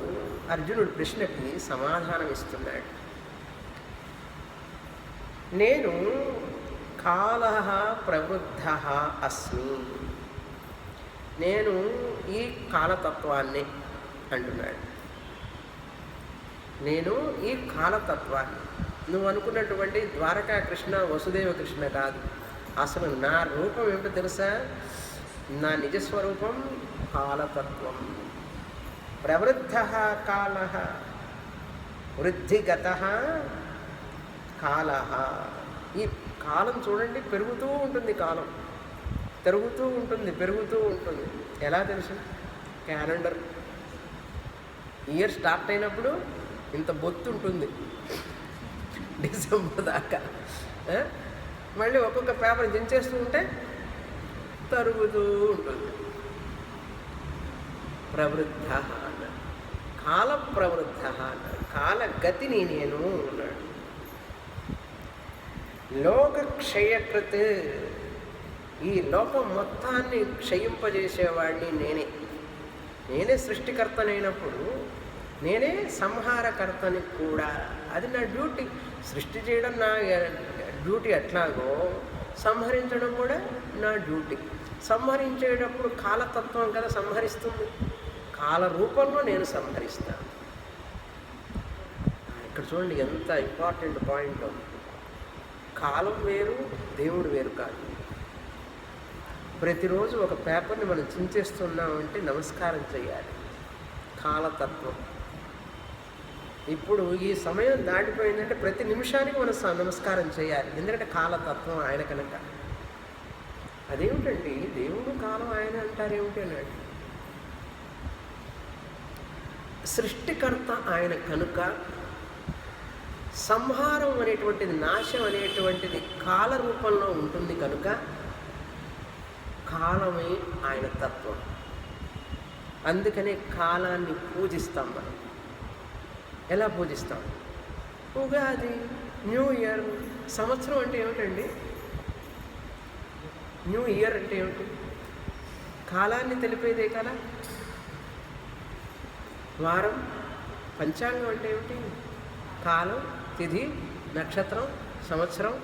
అర్జునుడి ప్రశ్నకి సమాధానం ఇస్తున్నాడు. నేను కాలః ప్రవృద్ధః అస్మి. నేను ఈ కాలతత్వాన్ని అంటున్నాడు. నేను ఈ కాలతత్వాన్ని, నువ్వు అనుకున్నటువంటి ద్వారకా కృష్ణ వసుదేవ కృష్ణ కాదు. అసలు నా రూపం ఏమిటో తెలుసా? నా నిజస్వరూపం కాలతత్వం. ప్రవృద్ధః కాలః, వృద్ధిగతః కాలః. ఈ కాలం చూడండి, పెరుగుతూ ఉంటుంది, కాలం పెరుగుతూ ఉంటుంది, పెరుగుతూ ఉంటుంది. ఎలా తెలుసు? క్యాలెండర్ ఇయర్ స్టార్ట్ అయినప్పుడు ఇంత బొత్తు ఉంటుంది డిసెంబర్ దాకా. మళ్ళీ ఒక్కొక్క పేపర్ దించేస్తూ ఉంటే తరుగుతూ ఉంటుంది. ప్రవృద్ధ అన్నాడు, కాల ప్రవృద్ధ అన్నాడు. కాలగతిని నేను అన్నాడు. లోకక్షయకృత్, ఈ లోకం మొత్తాన్ని క్షయింపజేసేవాడిని నేనే. నేనే సృష్టికర్తనైనప్పుడు నేనే సంహారకర్తని కూడా. అది నా డ్యూటీ. సృష్టి చేయడం నా డ్యూటీ ఎట్లాగో సంహరించడం కూడా నా డ్యూటీ. సంహరించేటప్పుడు కాలతత్వం కదా సంహరిస్తుంది, కాల రూపంలో నేను సంహరిస్తాను. ఇక్కడ చూడండి ఎంత ఇంపార్టెంట్ పాయింట్. కాలం వేరు, దేవుడు వేరు కాదు. ప్రతిరోజు ఒక పేపర్ని మనం చించేస్తున్నామంటే నమస్కారం చేయాలి. కాలతత్వం. ఇప్పుడు ఈ సమయం దాటిపోయిందంటే ప్రతి నిమిషానికి మనం నమస్కారం చేయాలి. ఎందుకంటే కాలతత్వం ఆయన కనుక. అదేమిటండి దేవుడు కాలం ఆయన అంటారు ఏమిటి అన్నాడు. సృష్టికర్త ఆయన కనుక సంహారం అనేటువంటిది, నాశం అనేటువంటిది కాల రూపంలో ఉంటుంది కనుక కాలమే ఆయన తత్వం. అందుకనే కాలాన్ని పూజిస్తాం మనం. ఎలా పూజిస్తాం? Ugadi, new year. సంవత్సరం అంటే ఏమిటండి? న్యూ ఇయర్ అంటే ఏమిటి? కాలాన్ని తెలిపేదే కదా. వారం, పంచాంగం అంటే ఏమిటి? కాలం, తిథి, నక్షత్రం, సంవత్సరం,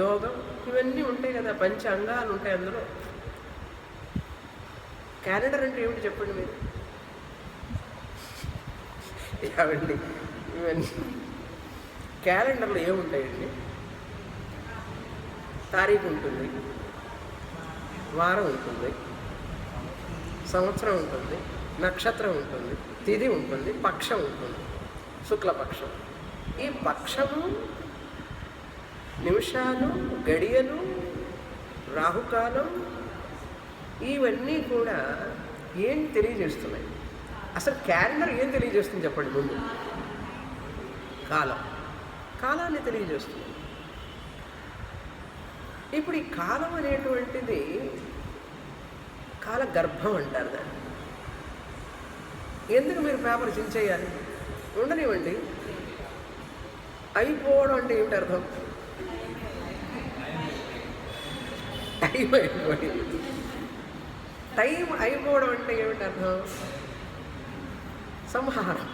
యోగం, ఇవన్నీ ఉంటాయి కదా. పంచ అంగాలు ఉంటాయి అందులో. క్యాలెండర్ అంటే ఏమిటి చెప్పండి మీరు? ఏమండి ఇవన్నీ క్యాలెండర్లో ఏముంటాయండి? తారీఖు ఉంటుంది, వారం ఉంటుంది, సంవత్సరం ఉంటుంది, నక్షత్రం ఉంటుంది, తిథి ఉంటుంది, పక్షం ఉంటుంది, శుక్లపక్షం. ఈ పక్షము, నిమిషాలు, గడియలు, రాహుకాలం, ఇవన్నీ కూడా ఏం తెలియజేస్తున్నాయి? అసలు క్యాలెండర్ ఏం తెలియజేస్తుంది చెప్పండి ముందు? కాలం, కాలాన్ని తెలియజేస్తుంది. ఇప్పుడు ఈ కాలం అనేటువంటిది కాలగర్భం అంటారు దాన్ని. ఎందుకు మీరు పేపర్ చించేయాలి? ఉండనివ్వండి. అయిపోవడం అంటే ఏమిటి అర్థం? టైం అయిపోయింది. టైం అయిపోవడం అంటే ఏమిటి అర్థం? సంహారం,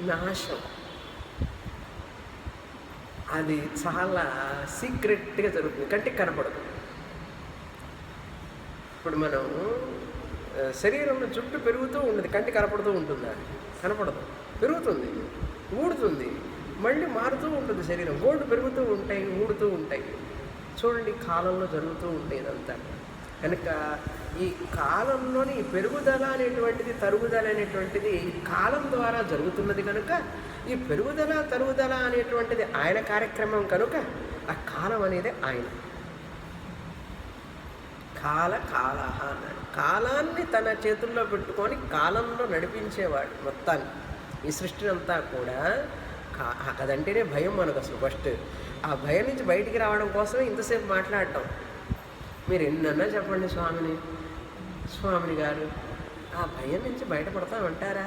నాశం. అది చాలా సీక్రెట్గా జరుగుతుంది, కంటికి కనపడదు. ఇప్పుడు మనం శరీరంలో జుట్టు పెరుగుతూ ఉంటుంది, కంటి కనపడుతూ ఉంటుందా? కనపడదు. పెరుగుతుంది, ఊడుతుంది, మళ్ళీ మారుతూ ఉంటుంది శరీరం. గోళ్ళు పెరుగుతూ ఉంటాయి, ఊడుతూ ఉంటాయి. చూడండి, కాలంలో జరుగుతూ ఉంటాయి ఇదంతా. కనుక ఈ కాలంలోని పెరుగుదల అనేటువంటిది, తరుగుదల అనేటువంటిది కాలం ద్వారా జరుగుతున్నది కనుక ఈ పెరుగుదల తరుగుదల అనేటువంటిది ఆయన కార్యక్రమం కనుక ఆ కాలం అనేది ఆయన. కాలహ అన్నాడు. కాలాన్ని తన చేతుల్లో పెట్టుకొని కాలంలో నడిపించేవాడు మొత్తాన్ని. ఈ సృష్టిని అంతా కూడా అదంటేనే భయం మనకు అసలు ఫస్ట్. ఆ భయం నుంచి బయటికి రావడం కోసమే ఇంతసేపు మాట్లాడటం. మీరు ఎన్నన్నా చెప్పండి స్వామిని గారు, ఆ భయం నుంచి బయటపడతామంటారా?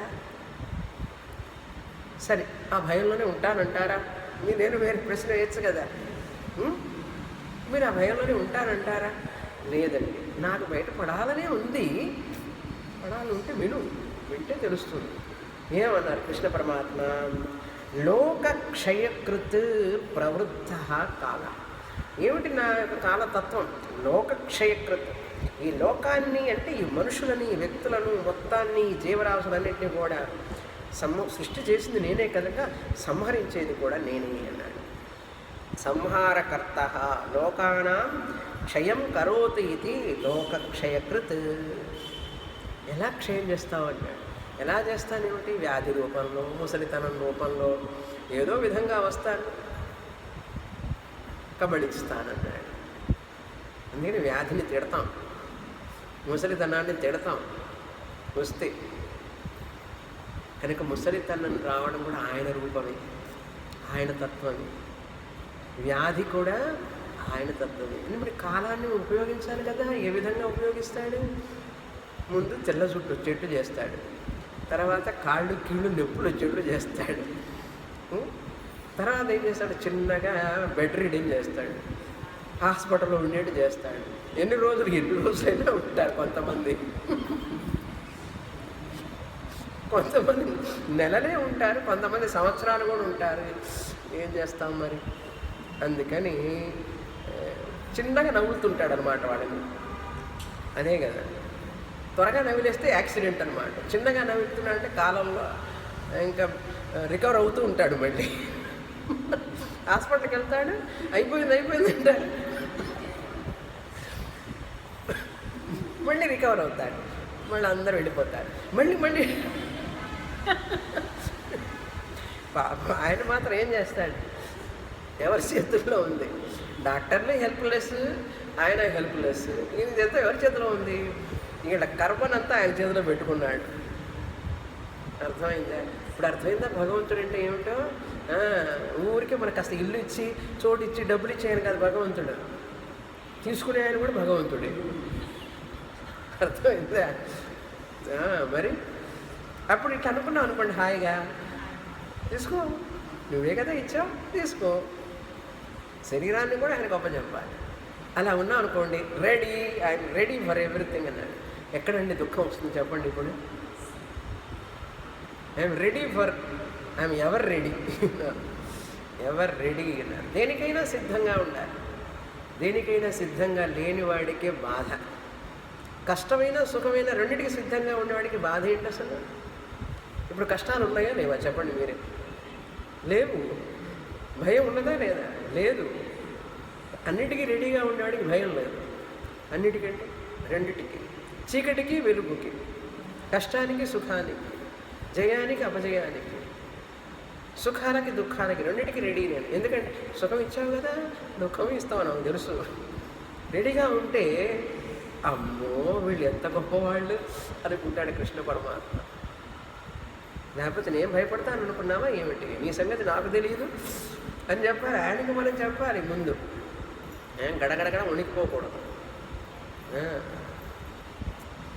సరే, ఆ భయంలోనే ఉంటానంటారా? నేను వేరే ప్రశ్న వేయచ్చు కదా. మీరు ఆ భయంలోనే ఉంటానంటారా? లేదండి, నాకు బయటపడాలనే ఉంది. పడాలి ఉంటే వింటే తెలుస్తుంది. ఏమన్నారు కృష్ణ పరమాత్మ? లోకక్షయకృత్ ప్రవృద్ధ కాల. ఏమిటి నా యొక్క కాలతత్వం? లోకక్షయకృత్. ఈ లోకాన్ని అంటే ఈ మనుషులని, వ్యక్తులను మొత్తాన్ని, జీవరాశులన్నింటినీ కూడా సృష్టి చేసింది నేనే కనుక సంహరించేది కూడా నేనే అన్నాడు. సంహారకర్త లోకానాం క్షయం కరోతి ఇది లోకక్షయకృత్. ఎలా క్షయం చేస్తావు అన్నాడు. ఎలా చేస్తానేమిటి? వ్యాధి రూపంలో, ముసలితనం రూపంలో ఏదో విధంగా వస్తాను, కబళిస్తానన్నాడు. అందుకని వ్యాధిని తిడతాం, ముసలితనాన్ని తిడతాం వస్తే. కనుక ముసలితనం రావడం కూడా ఆయన రూపమే, ఆయన తత్వమే. వ్యాధి కూడా ఆయన తత్వమే. మరి కాలాన్ని ఉపయోగించాలి కదా. ఏ విధంగా ఉపయోగిస్తాడు? ముందు తెల్ల జుట్టు వచ్చేట్టు చేస్తాడు, తర్వాత కాళ్ళు కీళ్ళు నొప్పులు వచ్చేట్టు చేస్తాడు, తర్వాత ఏం చేస్తాడు? చిన్నగా బెడ్ రీడింగ్ చేస్తాడు, హాస్పిటల్లో ఉండేట్టు చేస్తాడు. ఎన్ని రోజులైనా ఉంటారు కొంతమంది. కొంతమంది నెలలే ఉంటారు, కొంతమంది సంవత్సరాలు కూడా ఉంటారు. ఏం చేస్తాం మరి? అందుకని చిన్నగా నవ్వుతుంటాడు అనమాట వాడిని. అదే కదా, త్వరగా నవ్వులేస్తే యాక్సిడెంట్ అనమాట. చిన్నగా నవ్వుతున్నాడు అంటే కాలంలో ఇంకా రికవర్ అవుతూ ఉంటాడు. మళ్ళీ హాస్పిటల్కి వెళ్తాడు, అయిపోయింది అంటాడు, మళ్ళీ రికవర్ అవుతాడు, మళ్ళీ అందరూ వెళ్ళిపోతారు. మళ్ళీ ఆయన మాత్రం ఏం చేస్తాడు? ఎవరి చేతుల్లో ఉంది? డాక్టర్లే హెల్ప్లెస్, ఆయన హెల్ప్లెస్. ఈయన చేత ఎవరి చేతిలో ఉంది? ఇక్కడ కర్మనంతా ఆయన చేతిలో పెట్టుకున్నాడు. అర్థమైందా? ఇప్పుడు అర్థమైందా భగవంతుడు అంటే ఏమిటో? ఊరికే మనకు కాస్త ఇల్లు ఇచ్చి, చోటు ఇచ్చి, డబ్బులు ఇచ్చి ఆయన కాదు భగవంతుడు. తీసుకునే ఆయన కూడా భగవంతుడే. అర్థమైందా? మరి అప్పుడు ఇట్లా అనుకున్నావు అనుకోండి, హాయిగా తీసుకో, నువ్వే కదా ఇచ్చావు, తీసుకో. శరీరాన్ని కూడా ఆయన గొప్ప చెప్పాలి. అలా ఉన్నాం అనుకోండి, ఐఎమ్ రెడీ ఫర్ ఎవ్రీథింగ్ అన్నాడు. ఎక్కడండి దుఃఖం వస్తుంది చెప్పండి? ఇప్పుడు ఐఎమ్ ఎవర్ రెడీ అన్నారు. దేనికైనా సిద్ధంగా ఉండాలి. దేనికైనా సిద్ధంగా లేని వాడికే బాధ. కష్టమైన సుఖమైన రెండింటికి సిద్ధంగా ఉన్నవాడికి బాధ ఏంటి అసలు? ఇప్పుడు కష్టాలు ఉన్నాయా లేవా చెప్పండి మీరే? లేవు. భయం ఉన్నదా లేదా? లేదు. అన్నిటికీ రెడీగా ఉండేవాడికి భయం లేదు. అన్నిటికంటే రెండిటికి, చీకటికి వెలుగుకి, కష్టానికి సుఖానికి, జయానికి అపజయానికి, సుఖాలకి దుఃఖాలకి, రెండింటికి రెడీ నేను. ఎందుకంటే సుఖం ఇచ్చావు కదా, దుఃఖం ఇస్తావు, నాకు తెలుసు. రెడీగా ఉంటే అమ్మో వీళ్ళు ఎంత గొప్పవాళ్ళు అనుకుంటాడు కృష్ణ పరమాత్మ. లేకపోతే నేను భయపడతాను అనుకున్నావా ఏమిటి? నీ సంగతి నాకు తెలియదు అని చెప్పాలి. ఆయనకి మనం చెప్పాలి ముందు. గడగడగడ వణికిపోకూడదు.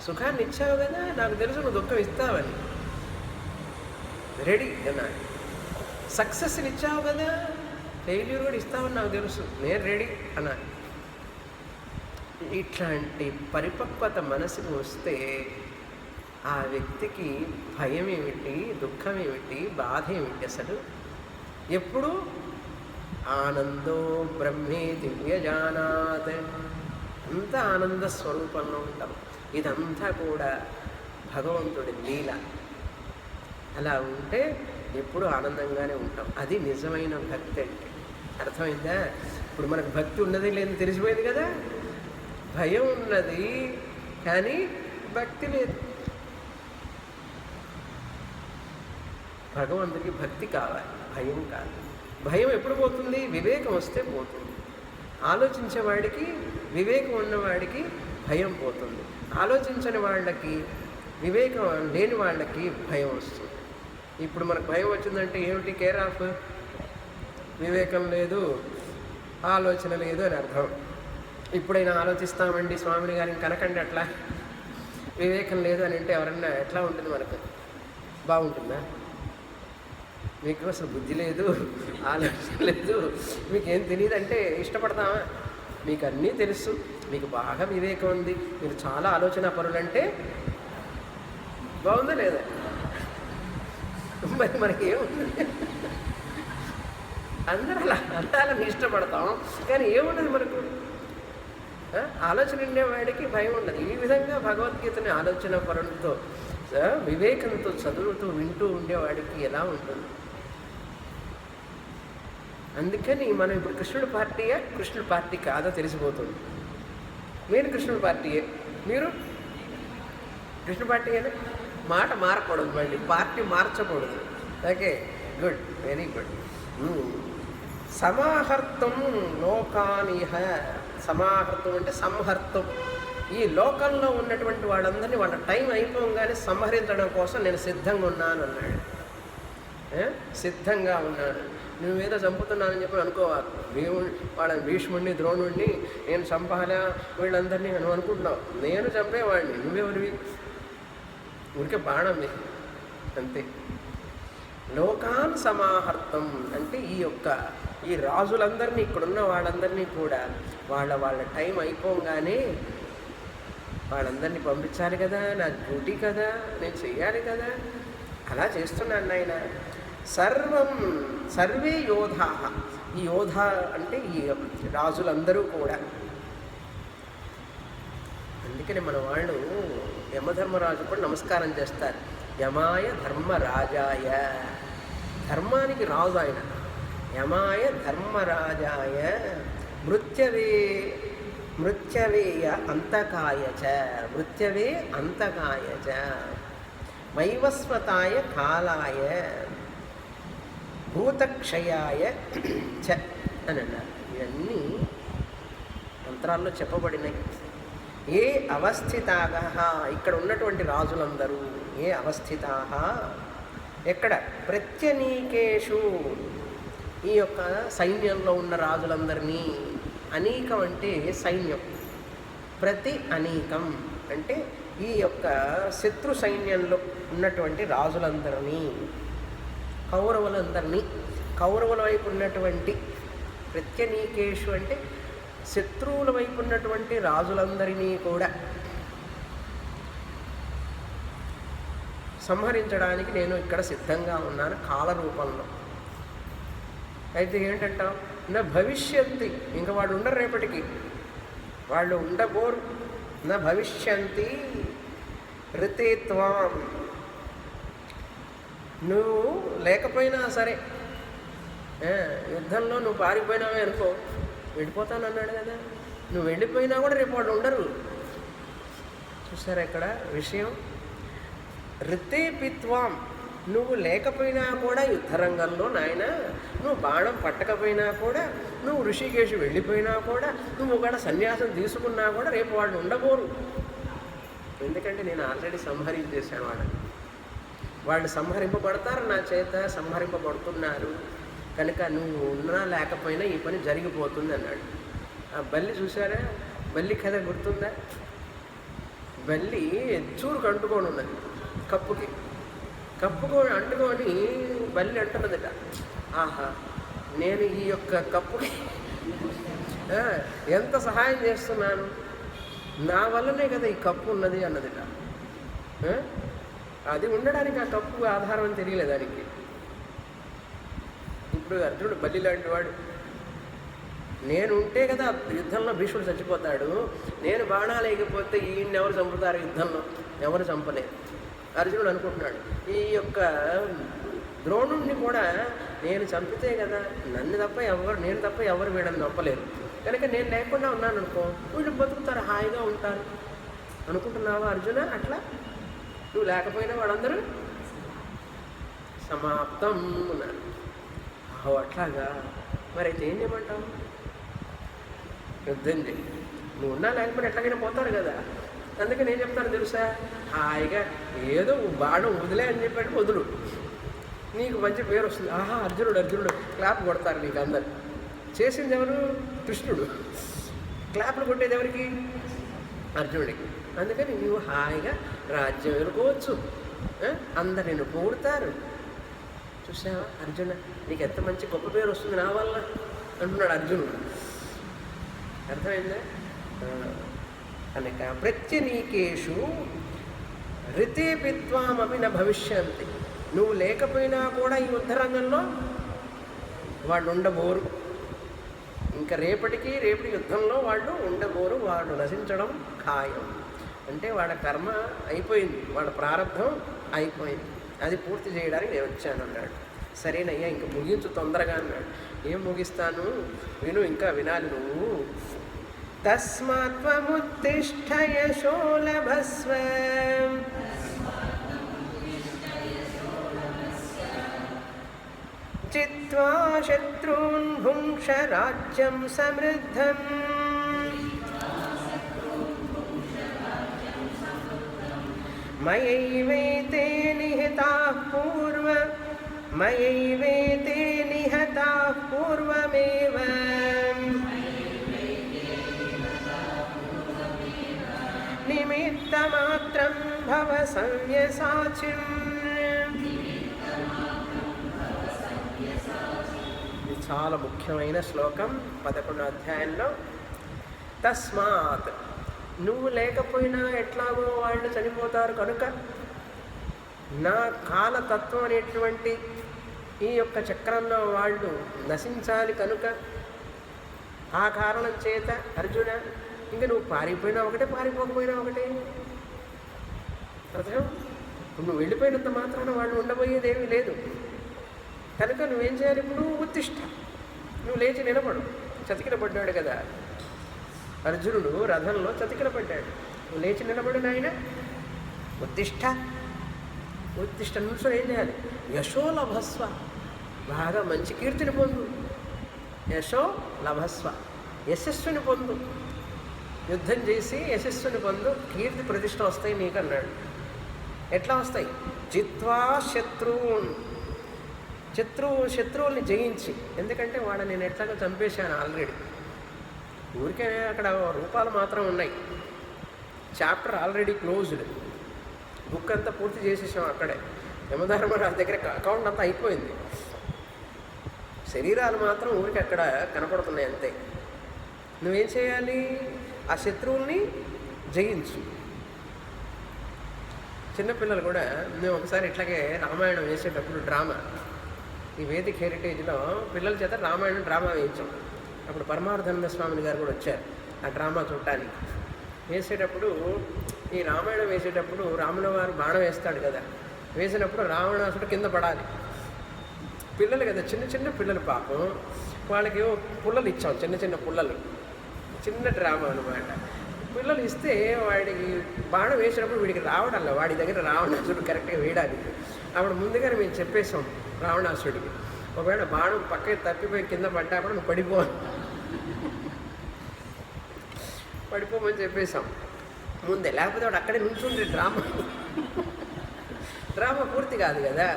సుఖాన్ని ఇచ్చావు కదా, నాకు తెలుసు నువ్వు దుఃఖం ఇస్తావని. రెడీ అన్నాడు. సక్సెస్ని ఇచ్చావు కదా, ఫెయిల్యూర్ కూడా ఇస్తావని నాకు తెలుసు, నేను రెడీ అన్నాడు. ఇట్లాంటి పరిపక్వత మనసుకు వస్తే ఆ వ్యక్తికి భయం ఏమిటి, దుఃఖం ఏమిటి, బాధ ఏమిటి? అసలు ఎప్పుడు ఆనందో బ్రహ్మే దివ్యజానాత్, అంతా ఆనంద స్వరూపంలో ఉంటాం. ఇదంతా కూడా భగవంతుడి లీల. అలా ఉంటే ఎప్పుడు ఆనందంగానే ఉంటాం. అది నిజమైన భక్తి అంటే. అర్థమైందా? ఇప్పుడు మనకు భక్తి ఉన్నది లేదని తెలిసిపోయింది కదా. భయం ఉన్నది కానీ భక్తి లేదు. భగవంతుడికి భక్తి కావాలి, భయం కాదు. భయం ఎప్పుడు పోతుంది? వివేకం వస్తే పోతుంది. ఆలోచించేవాడికి, వివేకం ఉన్నవాడికి భయం పోతుంది. ఆలోచించని వాళ్ళకి, వివేకం లేని వాళ్ళకి భయం వస్తుంది. ఇప్పుడు మనకు భయం వచ్చిందంటే ఏమిటి? కేర్ ఆఫ్ వివేకం లేదు, ఆలోచన లేదు అని అర్థం. ఇప్పుడైనా ఆలోచిస్తామండి స్వామిని గారిని కనకండి అట్లా, వివేకం లేదు అని అంటే ఎవరన్నా ఎట్లా ఉంటుంది మనకు? బాగుంటుందా? మీకు అసలు బుద్ధి లేదు, ఆలోచన లేదు, మీకేం తెలియదంటే ఇష్టపడతామా? మీకు అన్నీ తెలుసు, మీకు బాగా వివేకం ఉంది, మీరు చాలా ఆలోచన పరులంటే బాగుందా లేదా? మరి మనకి ఏముంది? అందరూ అలా అందాలని ఇష్టపడతాం, కానీ ఏముండదు మనకు. ఆలోచన ఉండేవాడికి భయం ఉండదు. ఈ విధంగా భగవద్గీతని ఆలోచన పరులతో, వివేకంతో చదువుతూ వింటూ ఉండేవాడికి ఎలా ఉంటుంది? అందుకని మనం ఇప్పుడు కృష్ణుడి పార్టీయా, కృష్ణుడి పార్టీ కాదో తెలిసిపోతుంది. మీరు కృష్ణుడి పార్టీయే, మీరు కృష్ణ పార్టీయేనా? మాట మారకూడదు, మళ్ళీ పార్టీ మార్చకూడదు. Okay, good, very good. సమాహర్తం లోకానిహ. సమాహర్తం అంటే సంహర్తం. ఈ లోకంలో ఉన్నటువంటి వాళ్ళందరినీ వాళ్ళ టైం అయిపోగానే సంహరించడం కోసం నేను సిద్ధంగా ఉన్నాను అన్నాడు. సిద్ధంగా ఉన్నాను. నువ్వేదో చంపుతున్నానని చెప్పి అనుకోవాలి. వాళ్ళ భీష్ముడిని, ద్రోణుడిని నేను చంపాలా, వీళ్ళందరినీ నువ్వు అనుకుంటున్నావు. నేను చంపేవాడిని, నువ్వెవరివి? ఊరికే బాణం అంతే. లోకాన్ సమాహర్తం అంటే ఈ రాజులందరినీ, ఇక్కడున్న వాళ్ళందరినీ కూడా వాళ్ళ టైం అయిపోగానే వాళ్ళందరినీ పంపించాలి కదా, నా డ్యూటీ కదా, నేను చెయ్యాలి కదా, అలా చేస్తున్నాను ఆయన. సర్వే యోధా. ఈ యోధ అంటే ఈ రాజులందరూ కూడా. అందుకని మన వాళ్ళు యమధర్మరాజు కూడా నమస్కారం చేస్తారు. యమాయ ధర్మరాజాయ. ధర్మానికి రాజు ఆయన. యమాయ ధర్మరాజాయ మృత్యవేయ అంతకాయ చ. మృత్యవే అంతకాయ చ. వైవస్వతాయ కాలాయ భూతక్షయాయ చ అని అన్నారు. ఇవన్నీ మంత్రాల్లో చెప్పబడినాయి. ఏ అవస్థితాగా, ఇక్కడ ఉన్నటువంటి రాజులందరూ ఏ అవస్థితాహ, ఎక్కడ? ప్రత్యనీకేషు, ఈ యొక్క సైన్యంలో ఉన్న రాజులందరినీ. అనీకం అంటే సైన్యం, ప్రతి అనీకం అంటే ఈ యొక్క శత్రు సైన్యంలో ఉన్నటువంటి రాజులందరినీ, కౌరవులందరినీ, కౌరవుల వైపు ఉన్నటువంటి ప్రత్యనీకేషు అంటే శత్రువుల వైపు ఉన్నటువంటి రాజులందరినీ కూడా సంహరించడానికి నేను ఇక్కడ సిద్ధంగా ఉన్నాను కాల రూపంలో. అయితే ఏంటంటాం? నా భవిష్యంతి, ఇంకా వాడు ఉండరు, రేపటికి వాళ్ళు ఉండబోరు. నా భవిష్యంతి ఋతేత్వం. నువ్వు లేకపోయినా సరే, యుద్ధంలో నువ్వు పారిపోయినావే అనుకో, వెళ్ళిపోతాను అన్నాడు కదా, నువ్వు వెళ్ళిపోయినా కూడా రేపు వాళ్ళు ఉండరు. చూసారా ఇక్కడ విషయం? ఋతేపిత్వం, నువ్వు లేకపోయినా కూడా యుద్ధరంగంలో నాయన, నువ్వు బాణం పట్టకపోయినా కూడా, నువ్వు ఋషికేశు వెళ్ళిపోయినా కూడా, నువ్వు కూడా సన్యాసం తీసుకున్నా కూడా రేపు వాళ్ళు ఉండబోరు. ఎందుకంటే నేను ఆల్రెడీ సంహరించేశాను వాళ్ళని. వాళ్ళు సంహరింపబడతారు, నా చేత సంహరింపబడుతున్నారు కనుక నువ్వు ఉన్నా లేకపోయినా ఈ పని జరిగిపోతుంది అన్నాడు. ఆ బల్లి చూసారా? బల్లి కథ గుర్తుందా? బల్లి చూరుకు అంటుకొని ఉన్నది కప్పుకి. అంటుకొని బల్లి అంటున్నదట, ఆహా నేను ఈ యొక్క కప్పుకి ఎంత సహాయం చేస్తున్నాను, నా వల్లనే కదా ఈ కప్పు ఉన్నది అన్నదిట. అది ఉండడానికి ఆ కప్పు ఆధారం అని తెలియలేదు దానికి. ఇప్పుడు అర్జునుడు బల్లి లాంటి వాడు. నేను ఉంటే కదా యుద్ధంలో భీష్ముడు చచ్చిపోతాడు, నేను బాణాలు వేయకపోతే ఈయన్ని ఎవరు చంపుతారు యుద్ధంలో? ఎవరు చంపలేదు. అర్జునుడు అనుకుంటున్నాడు, ఈ యొక్క ద్రోణుడిని కూడా నేను చంపితే కదా నేను తప్ప ఎవరు వీడని చంపలేరు కనుక నేను లేకుండా ఉన్నాను అనుకో, వీళ్ళు బతుకుతారు, హాయిగా ఉంటారు అనుకుంటున్నావా అర్జున? అట్లా నువ్వు లేకపోయినా వాళ్ళందరూ సమాప్తం ఉన్నారు. అట్లాగా మరి అయితే ఏం చేయమంటావు? యుద్ధం చేయి. నువ్వు ఉన్నా లేకపోతే ఎట్లాగైనా పోతారు కదా. అందుకే నేను చెప్తాను తెలుసా, హాయిగా ఏదో బాణం వదిలే అని చెప్పాడు, వదులు, నీకు మంచి పేరు వస్తుంది. ఆహా అర్జునుడు అర్జునుడు క్లాప్ కొడతారు నీకు అందరు. చేసింది ఎవరు? కృష్ణుడు. క్లాప్లు కొట్టేది ఎవరికి? అర్జునుడికి. అందుకని నువ్వు హాయిగా రాజ్యం ఎదుర్కోవచ్చు, అందరు నిన్ను పొగుడుతారు. చూసావా అర్జున, నీకు ఎంత మంచి గొప్ప పేరు వస్తుంది నా వల్ల అంటున్నాడు అర్జునుడు. అర్థమైందా? కనుక ప్రత్యనీకేషు రితేపిత్వామపి న భవిష్యంతి. నువ్వు లేకపోయినా కూడా ఈ యుద్ధరంగంలో వాళ్ళు ఉండబోరు. ఇంకా రేపటి యుద్ధంలో వాళ్ళు ఉండబోరు, వాళ్ళు నశించడం ఖాయం. అంటే వాళ్ళ కర్మ అయిపోయింది, వాళ్ళ ప్రారంభం అయిపోయింది, అది పూర్తి చేయడానికి నేను వచ్చాను అన్నాడు. సరేనయ్యా ఇంక ముగించు తొందరగా అన్నాడు. ఏం ముగిస్తాను, విను, ఇంకా వినాలి నువ్వు. తస్మాత్వముత్తిష్ఠ యశో లభస్వ చిత్వా శత్రూన్ భుంక్ష రాజ్యం సమృద్ధం మయైవేతే నిహతాః పూర్వమేవ నిమిత్తమాత్రం భవ సవ్యసాచిం. ఇది చాలా ముఖ్యమైన శ్లోకం 11వ అధ్యాయంలో. తస్మాత్, నువ్వు లేకపోయినా ఎట్లాగో వాళ్ళు చనిపోతారు కనుక, నా కాలతత్వం అనేటువంటి ఈ యొక్క చక్రంలో వాళ్ళు నశించాలి కనుక, ఆ కారణం చేత అర్జున ఇంకా నువ్వు పారిపోయినా ఒకటే, పారిపోకపోయినా ఒకటే. అర్థం? నువ్వు వెళ్ళిపోయినంత మాత్రాన వాళ్ళు ఉండబోయేది ఏమీ లేదు కనుక నువ్వేం చేయాలి? ఇప్పుడు ఉత్తిష్ట, నువ్వు లేచి నిలబడు. చతికిల పడ్డాడు కదా అర్జునుడు, రథంలో చతికిల పడ్డాడు. నువ్వు లేచి నిలబడు నాయన. ఉత్తిష్ట నుంచో ఏం చేయాలి? యశో లభస్వ, బాగా మంచి కీర్తిని పొందు. యశో లభస్వ, యశస్సుని పొందు. యుద్ధం చేసి యశస్సుని పొందు, కీర్తి ప్రతిష్ట వస్తాయి నీకు అన్నాడు. ఎట్లా వస్తాయి? జిత్వా శత్రువుల్ని జయించి. ఎందుకంటే వాడు నేను ఎట్లాగో చంపేశాను ఆల్రెడీ. ఊరికే అక్కడ రూపాలు మాత్రం ఉన్నాయి. చాప్టర్ ఆల్రెడీ క్లోజ్డ్, బుక్ అంతా పూర్తి చేసేసాం అక్కడే. యమధర్మరాజు దగ్గర అకౌంట్ అంతా అయిపోయింది. శరీరాలు మాత్రం ఊరికి అక్కడ కనపడుతున్నాయి అంతే. నువ్వేం చేయాలి? ఆ శత్రువుల్ని జయించు. చిన్నపిల్లలు కూడా, మేము ఒకసారి ఇట్లాగే రామాయణం వేసేటప్పుడు డ్రామా, ఈ వేదిక హెరిటేజ్లో పిల్లల చేత రామాయణం డ్రామా వేయించాం. అప్పుడు పరమార్థానంద స్వామిని గారు కూడా వచ్చారు ఆ డ్రామా చూడటానికి. వేసేటప్పుడు ఈ రామాయణం వేసేటప్పుడు రాముల వారు బాణం వేస్తాడు కదా, వేసినప్పుడు రావణాసుడు కింద పడాలి. పిల్లలు కదా, చిన్న చిన్న పిల్లలు పాపం, వాళ్ళకి పుల్లలు ఇచ్చాం, చిన్న చిన్న పుల్లలు. చిన్న డ్రామా అనమాట. పిల్లలు ఇస్తే వాడికి బాణం వేసినప్పుడు వీడికి రావడంలో, వాడి దగ్గర రావణాసుడు కరెక్ట్గా వేయడానికి. అప్పుడు ముందుగానే మేము చెప్పేసాం రావణాసుడికి, ఒకవేళ బాణం పక్కకి తప్పిపోయి కింద పడ్డా కూడా నువ్వు పడిపోమని చెప్పేసాం ముందే. లేకపోతే వాడు అక్కడే నుంచుండే డ్రామా పూర్తి కాదు కదా.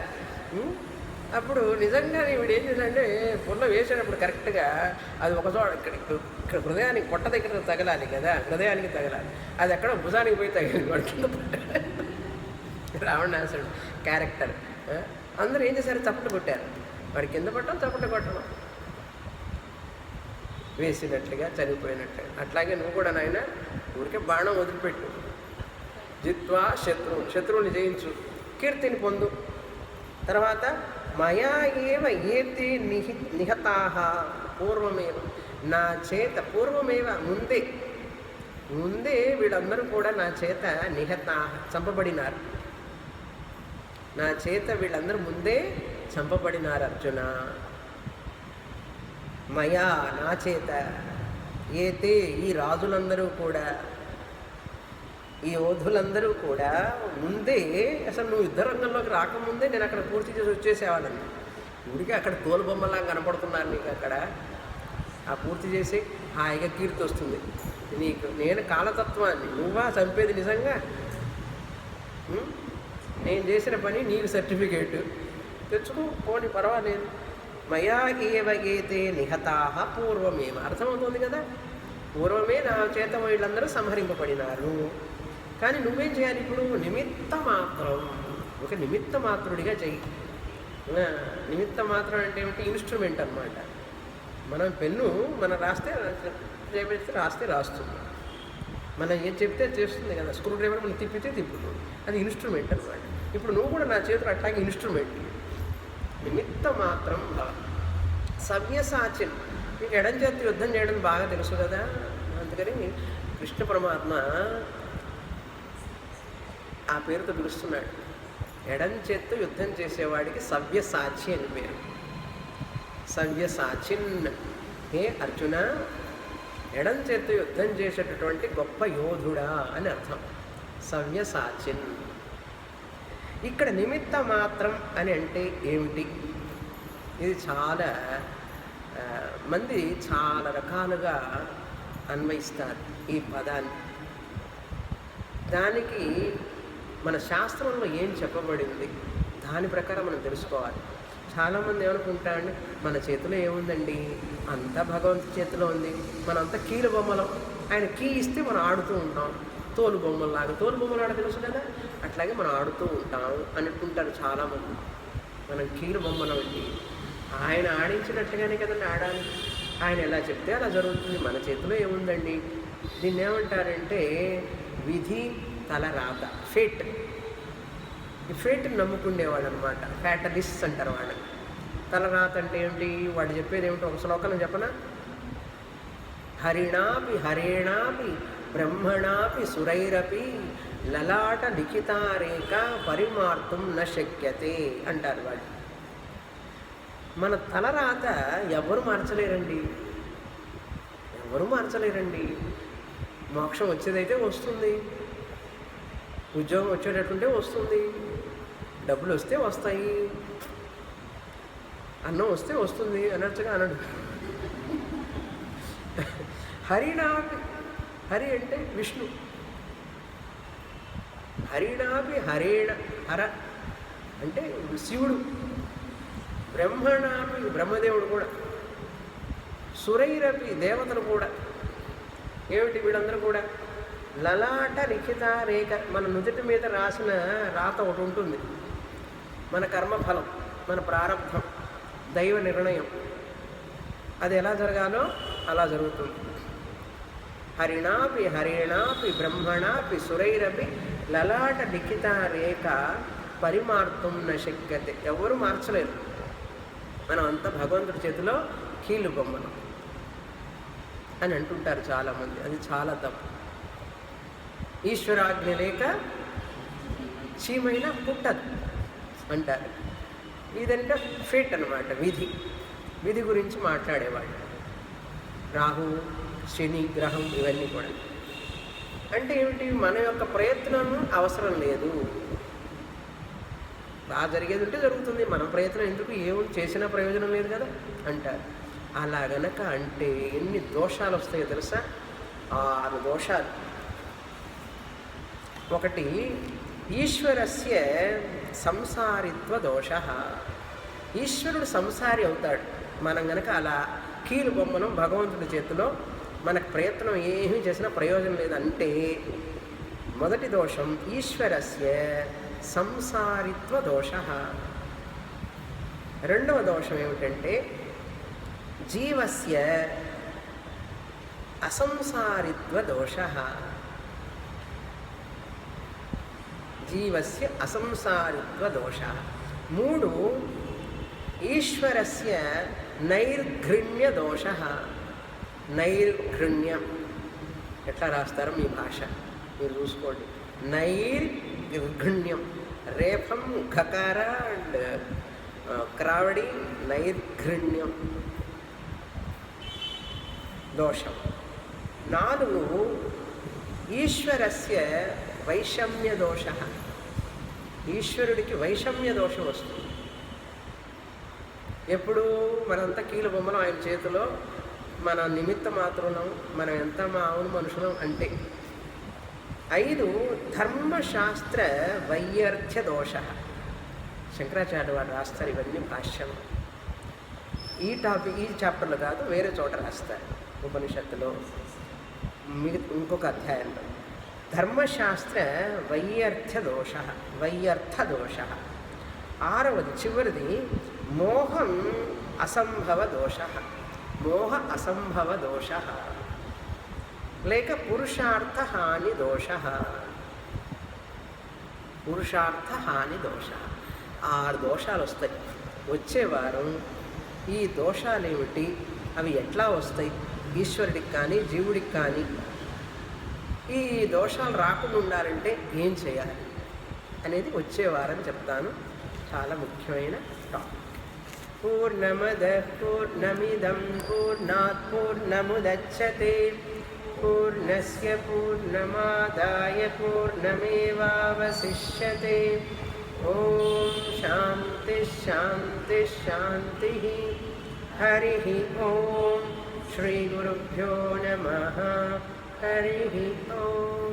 అప్పుడు నిజంగా వీడు ఏం చేశాడంటే, పుల్ల వేసేటప్పుడు కరెక్ట్గా అది ఒకచోట ఇక్కడ హృదయానికి పొట్ట దగ్గర తగలాలి కదా, హృదయానికి తగలాలి. అది ఎక్కడ భుజానికి పోయి తగిలింది, వాడు కింద పడ్డాడు. రావణాసుడు క్యారెక్టర్. అందరూ ఏం చేశారు? చప్పట్లు కొట్టారు. వాడి కింద పట్టడం, చప్పట్లు కొట్టడం, వేసినట్లుగా చనిపోయినట్లుగా. అట్లాగే నువ్వు కూడా నాయన ఊరికే బాణం వదిలిపెట్టు. జిత్వా శత్రువుని జయించు, కీర్తిని పొందు. తర్వాత మయా ఏవ ఏతే నిహతాః పూర్వమేవ, నా చేత పూర్వమేవ ముందే వీళ్ళందరూ కూడా నా చేత నిహతాః చంపబడినారు. నా చేత వీళ్ళందరూ ముందే చంపబడినారు అర్జున. మయా, నా చేత, ఏతే, ఈ రాజులందరూ కూడా, ఈ యోధులందరూ కూడా ముందే, అసలు నువ్వు యుద్ధరంగంలోకి రాకముందే నేను అక్కడ పూర్తి చేసి వచ్చేసేవాళ్ళని. ఊరికి అక్కడ తోలుబొమ్మలా కనపడుతున్నారు నీకు అక్కడ. ఆ పూర్తి చేసి హాయిగా కీర్తి వస్తుంది. నీకు నేను కాలతత్వాన్ని, నువ్వా చంపేది నిజంగా? నేను చేసిన పని నీకు సర్టిఫికేట్ తెచ్చుకో, పోనీ పర్వాలేదు. మయా ఏవ ఏతే నిహతాహ పూర్వమేవ. అర్థమవుతుంది కదా, పూర్వమే నా చేత వీళ్ళందరూ సంహరింపబడినారు. కానీ నువ్వేం చేయాలి ఇప్పుడు? నిమిత్త మాత్రం, ఒక నిమిత్త మాత్రుడిగా చెయ్యి. నిమిత్త మాత్రం అంటే ఏమిటి? ఇన్స్ట్రుమెంట్ అన్నమాట. మనం పెన్ను మనం రాస్తే రాస్తుంది, మనం ఏం చెప్తే చేస్తుంది కదా. స్క్రూ డ్రైవర్ మనం తిప్పితే తిప్పుతుంది, అది ఇన్స్ట్రుమెంట్ అన్నమాట. ఇప్పుడు నువ్వు కూడా నా చేతులు అట్లాగే ఇన్స్ట్రుమెంట్. నిమిత్త మాత్రం సవ్యసాచిన్. మీకు ఎడం చేతి యుద్ధం చేయడం బాగా తెలుసు కదా, అందుకని కృష్ణ పరమాత్మ ఆ పేరుతో పిలుస్తున్నాడు. ఎడం చేత్తో యుద్ధం చేసేవాడికి సవ్యసాచి అని పేరు. సవ్యసాచిన్, హే అర్జున, ఎడం చేత్తో యుద్ధం చేసేటటువంటి గొప్ప యోధుడా అని అర్థం. సవ్యసాచిన్. ఇక్కడ నిమిత్త మాత్రం అని అంటే ఏమిటి? ఇది చాలా మంది చాలా రకాలుగా అన్వయిస్తారు ఈ పదాన్ని. దానికి మన శాస్త్రంలో ఏం చెప్పబడింది దాని ప్రకారం మనం తెలుసుకోవాలి. చాలామంది ఏమనుకుంటారండి, మన చేతిలో ఏముందండి, అంతా భగవంతుడి చేతిలో ఉంది, మనంతా కీలు బొమ్మలం, ఆయన కీ ఇస్తే మనం ఆడుతూ ఉంటాం. తోలు బొమ్మలాగా, తోలు బొమ్మలు ఆడ తెలుసు కదా, అట్లాగే మనం ఆడుతూ ఉంటాం అనుకుంటారు చాలామంది. మనం కీలు బొమ్మలం అండి, ఆయన ఆడించినట్టుగానే కదండి ఆడాలి. ఆయన ఎలా చెప్తే అలా జరుగుతుంది. మన చేతిలో ఏముందండి? దీన్ని ఏమంటారంటే విధి తలరాత, ఫేట్. ఈ ఫేట్ని నమ్ముకునేవాడు అనమాట, ఫ్యాటలిస్ట్ అంటారు వాళ్ళని. తలరాత అంటే ఏమిటి? వాడు చెప్పేది ఏమిటో ఒక శ్లోకం చెప్పనా? హరిణాపి హరేణాపి బ్రహ్మణాపి సురైరపి లలాట లిఖితారేక పరిమార్తుం న శక్యతే అంటారు వాళ్ళు. మన తలరాత ఎవరు మార్చలేరండి, ఎవరు మార్చలేరండి. మోక్షం వచ్చేదైతే వస్తుంది, ఉద్యోగం వచ్చేటట్టుంటే వస్తుంది, డబ్బులు వస్తే వస్తాయి, అన్నం వస్తే వస్తుంది అన్నట్టుగా అనడు. హరిణాపి, హరి అంటే విష్ణు, హరిణాపి హరేణ, హర అంటే శివుడు, బ్రహ్మణాపి బ్రహ్మదేవుడు కూడా, సురైరపి దేవతలు కూడా. ఏమిటి వీళ్ళందరూ కూడా? లలాట లిఖిత రేఖ, మన నుదుటి మీద రాసిన రాత ఒకటి ఉంటుంది. మన కర్మఫలం, మన ప్రారంభం, దైవ నిర్ణయం, అది ఎలా జరగాలో అలా జరుగుతుంది. హరిణాపి హరేణాపి బ్రహ్మణాపి సురైరపి లలాట లిఖిత రేఖ పరిమార్తం న శక్యతే. ఎవరు మార్చలేరు. మనం అంతా భగవంతుడి చేతిలో కీలు బొమ్మలు అని అంటుంటారు చాలామంది. అది చాలా తప్పు. ఈశ్వరాజ్ఞ లేక చీమైనా పుట్టదు అంటారు. ఇదంటే ఫేట్ అన్నమాట, విధి. విధి గురించి మాట్లాడేవాళ్ళు. రాహు, శని గ్రహం ఇవన్నీ కూడా. అంటే ఏమిటి? మన యొక్క ప్రయత్నం అవసరం లేదు, బాగా జరిగేది ఉంటే జరుగుతుంది, మన ప్రయత్నం ఎందుకు, ఏముంది చేసినా ప్రయోజనం లేదు కదా అంటారు. అలా గనక అంటే ఎన్ని దోషాలు వస్తాయో తెలుసా? 6 దోషాలు. ఒకటి, ఈశ్వరస్య సంసారిత్వ దోష. ఈశ్వరుడు సంసారి అవుతాడు మనం గనక అలా కీలు బొమ్మనం భగవంతుడి చేతిలో మనకు ప్రయత్నం ఏమీ చేసినా ప్రయోజనం లేదంటే మొదటి దోషం ఈశ్వరస్య సంసారిత్వ దోష. రెండవ దోషం ఏమిటంటే జీవస్య అసంసారిత్వ దోష. జీవస్య అసంసారిత్వ దోష. 3, ఈశ్వరస్య నైర్ఘృణ్య దోష. నైర్ఘృణ్యం ఎట్లా రాస్తారో మీ భాష మీరు చూసుకోండి. నైర్ఘృణ్యం, రేఫం ఖకార అండ్ క్రావడి, నైర్ఘృణ్యం దోషం. 4, ఈశ్వరస్య వైషమ్య దోష. ఈశ్వరుడికి వైషమ్య దోషం వస్తుంది. ఎప్పుడు మనంతా కీలు బొమ్మలు ఆయన చేతిలో మన నిమిత్త మాత్రులం, మనం ఎంత మామూలు మనుషులం అంటే. 5 ధర్మశాస్త్ర వైయర్థ్య దోష. శంకరాచార్య వారు రాస్తారు ఇవన్నీ భాష్యం. ఈ చాప్టర్లో కాదు, వేరే చోట రాస్తారు ఉపనిషత్తులో ఇంకొక అధ్యాయంలో. ధర్మశాస్త్ర వైయర్థ్య దోష. 6వది చివరిది మోహం అసంభవ దోష. మోహ అసంభవ దోష లేక పురుషార్థ హాని దోష. పురుషార్థ హాని దోష. 6 దోషాలు వస్తాయి. వచ్చే వారం ఈ దోషాలు ఏమిటి, అవి ఎట్లా వస్తాయి, ఈశ్వరుడికి కానీ జీవుడికి కానీ ఈ దోషాలు రాకుండా ఉండాలంటే ఏం చేయాలి అనేది వచ్చే వారం చెప్తాను. చాలా ముఖ్యమైన టాపిక్. పూర్ణమద పూర్ణమిదం పూర్ణాత్ పూర్ణముదచ్యతే పూర్ణస్య పూర్ణమాదాయ పూర్ణమేవావశిష్యతే. ఓం శాంతి శాంతి శాంతి. హరి ఓం. శ్రీ గురుభ్యో నమః. హరి ఓం.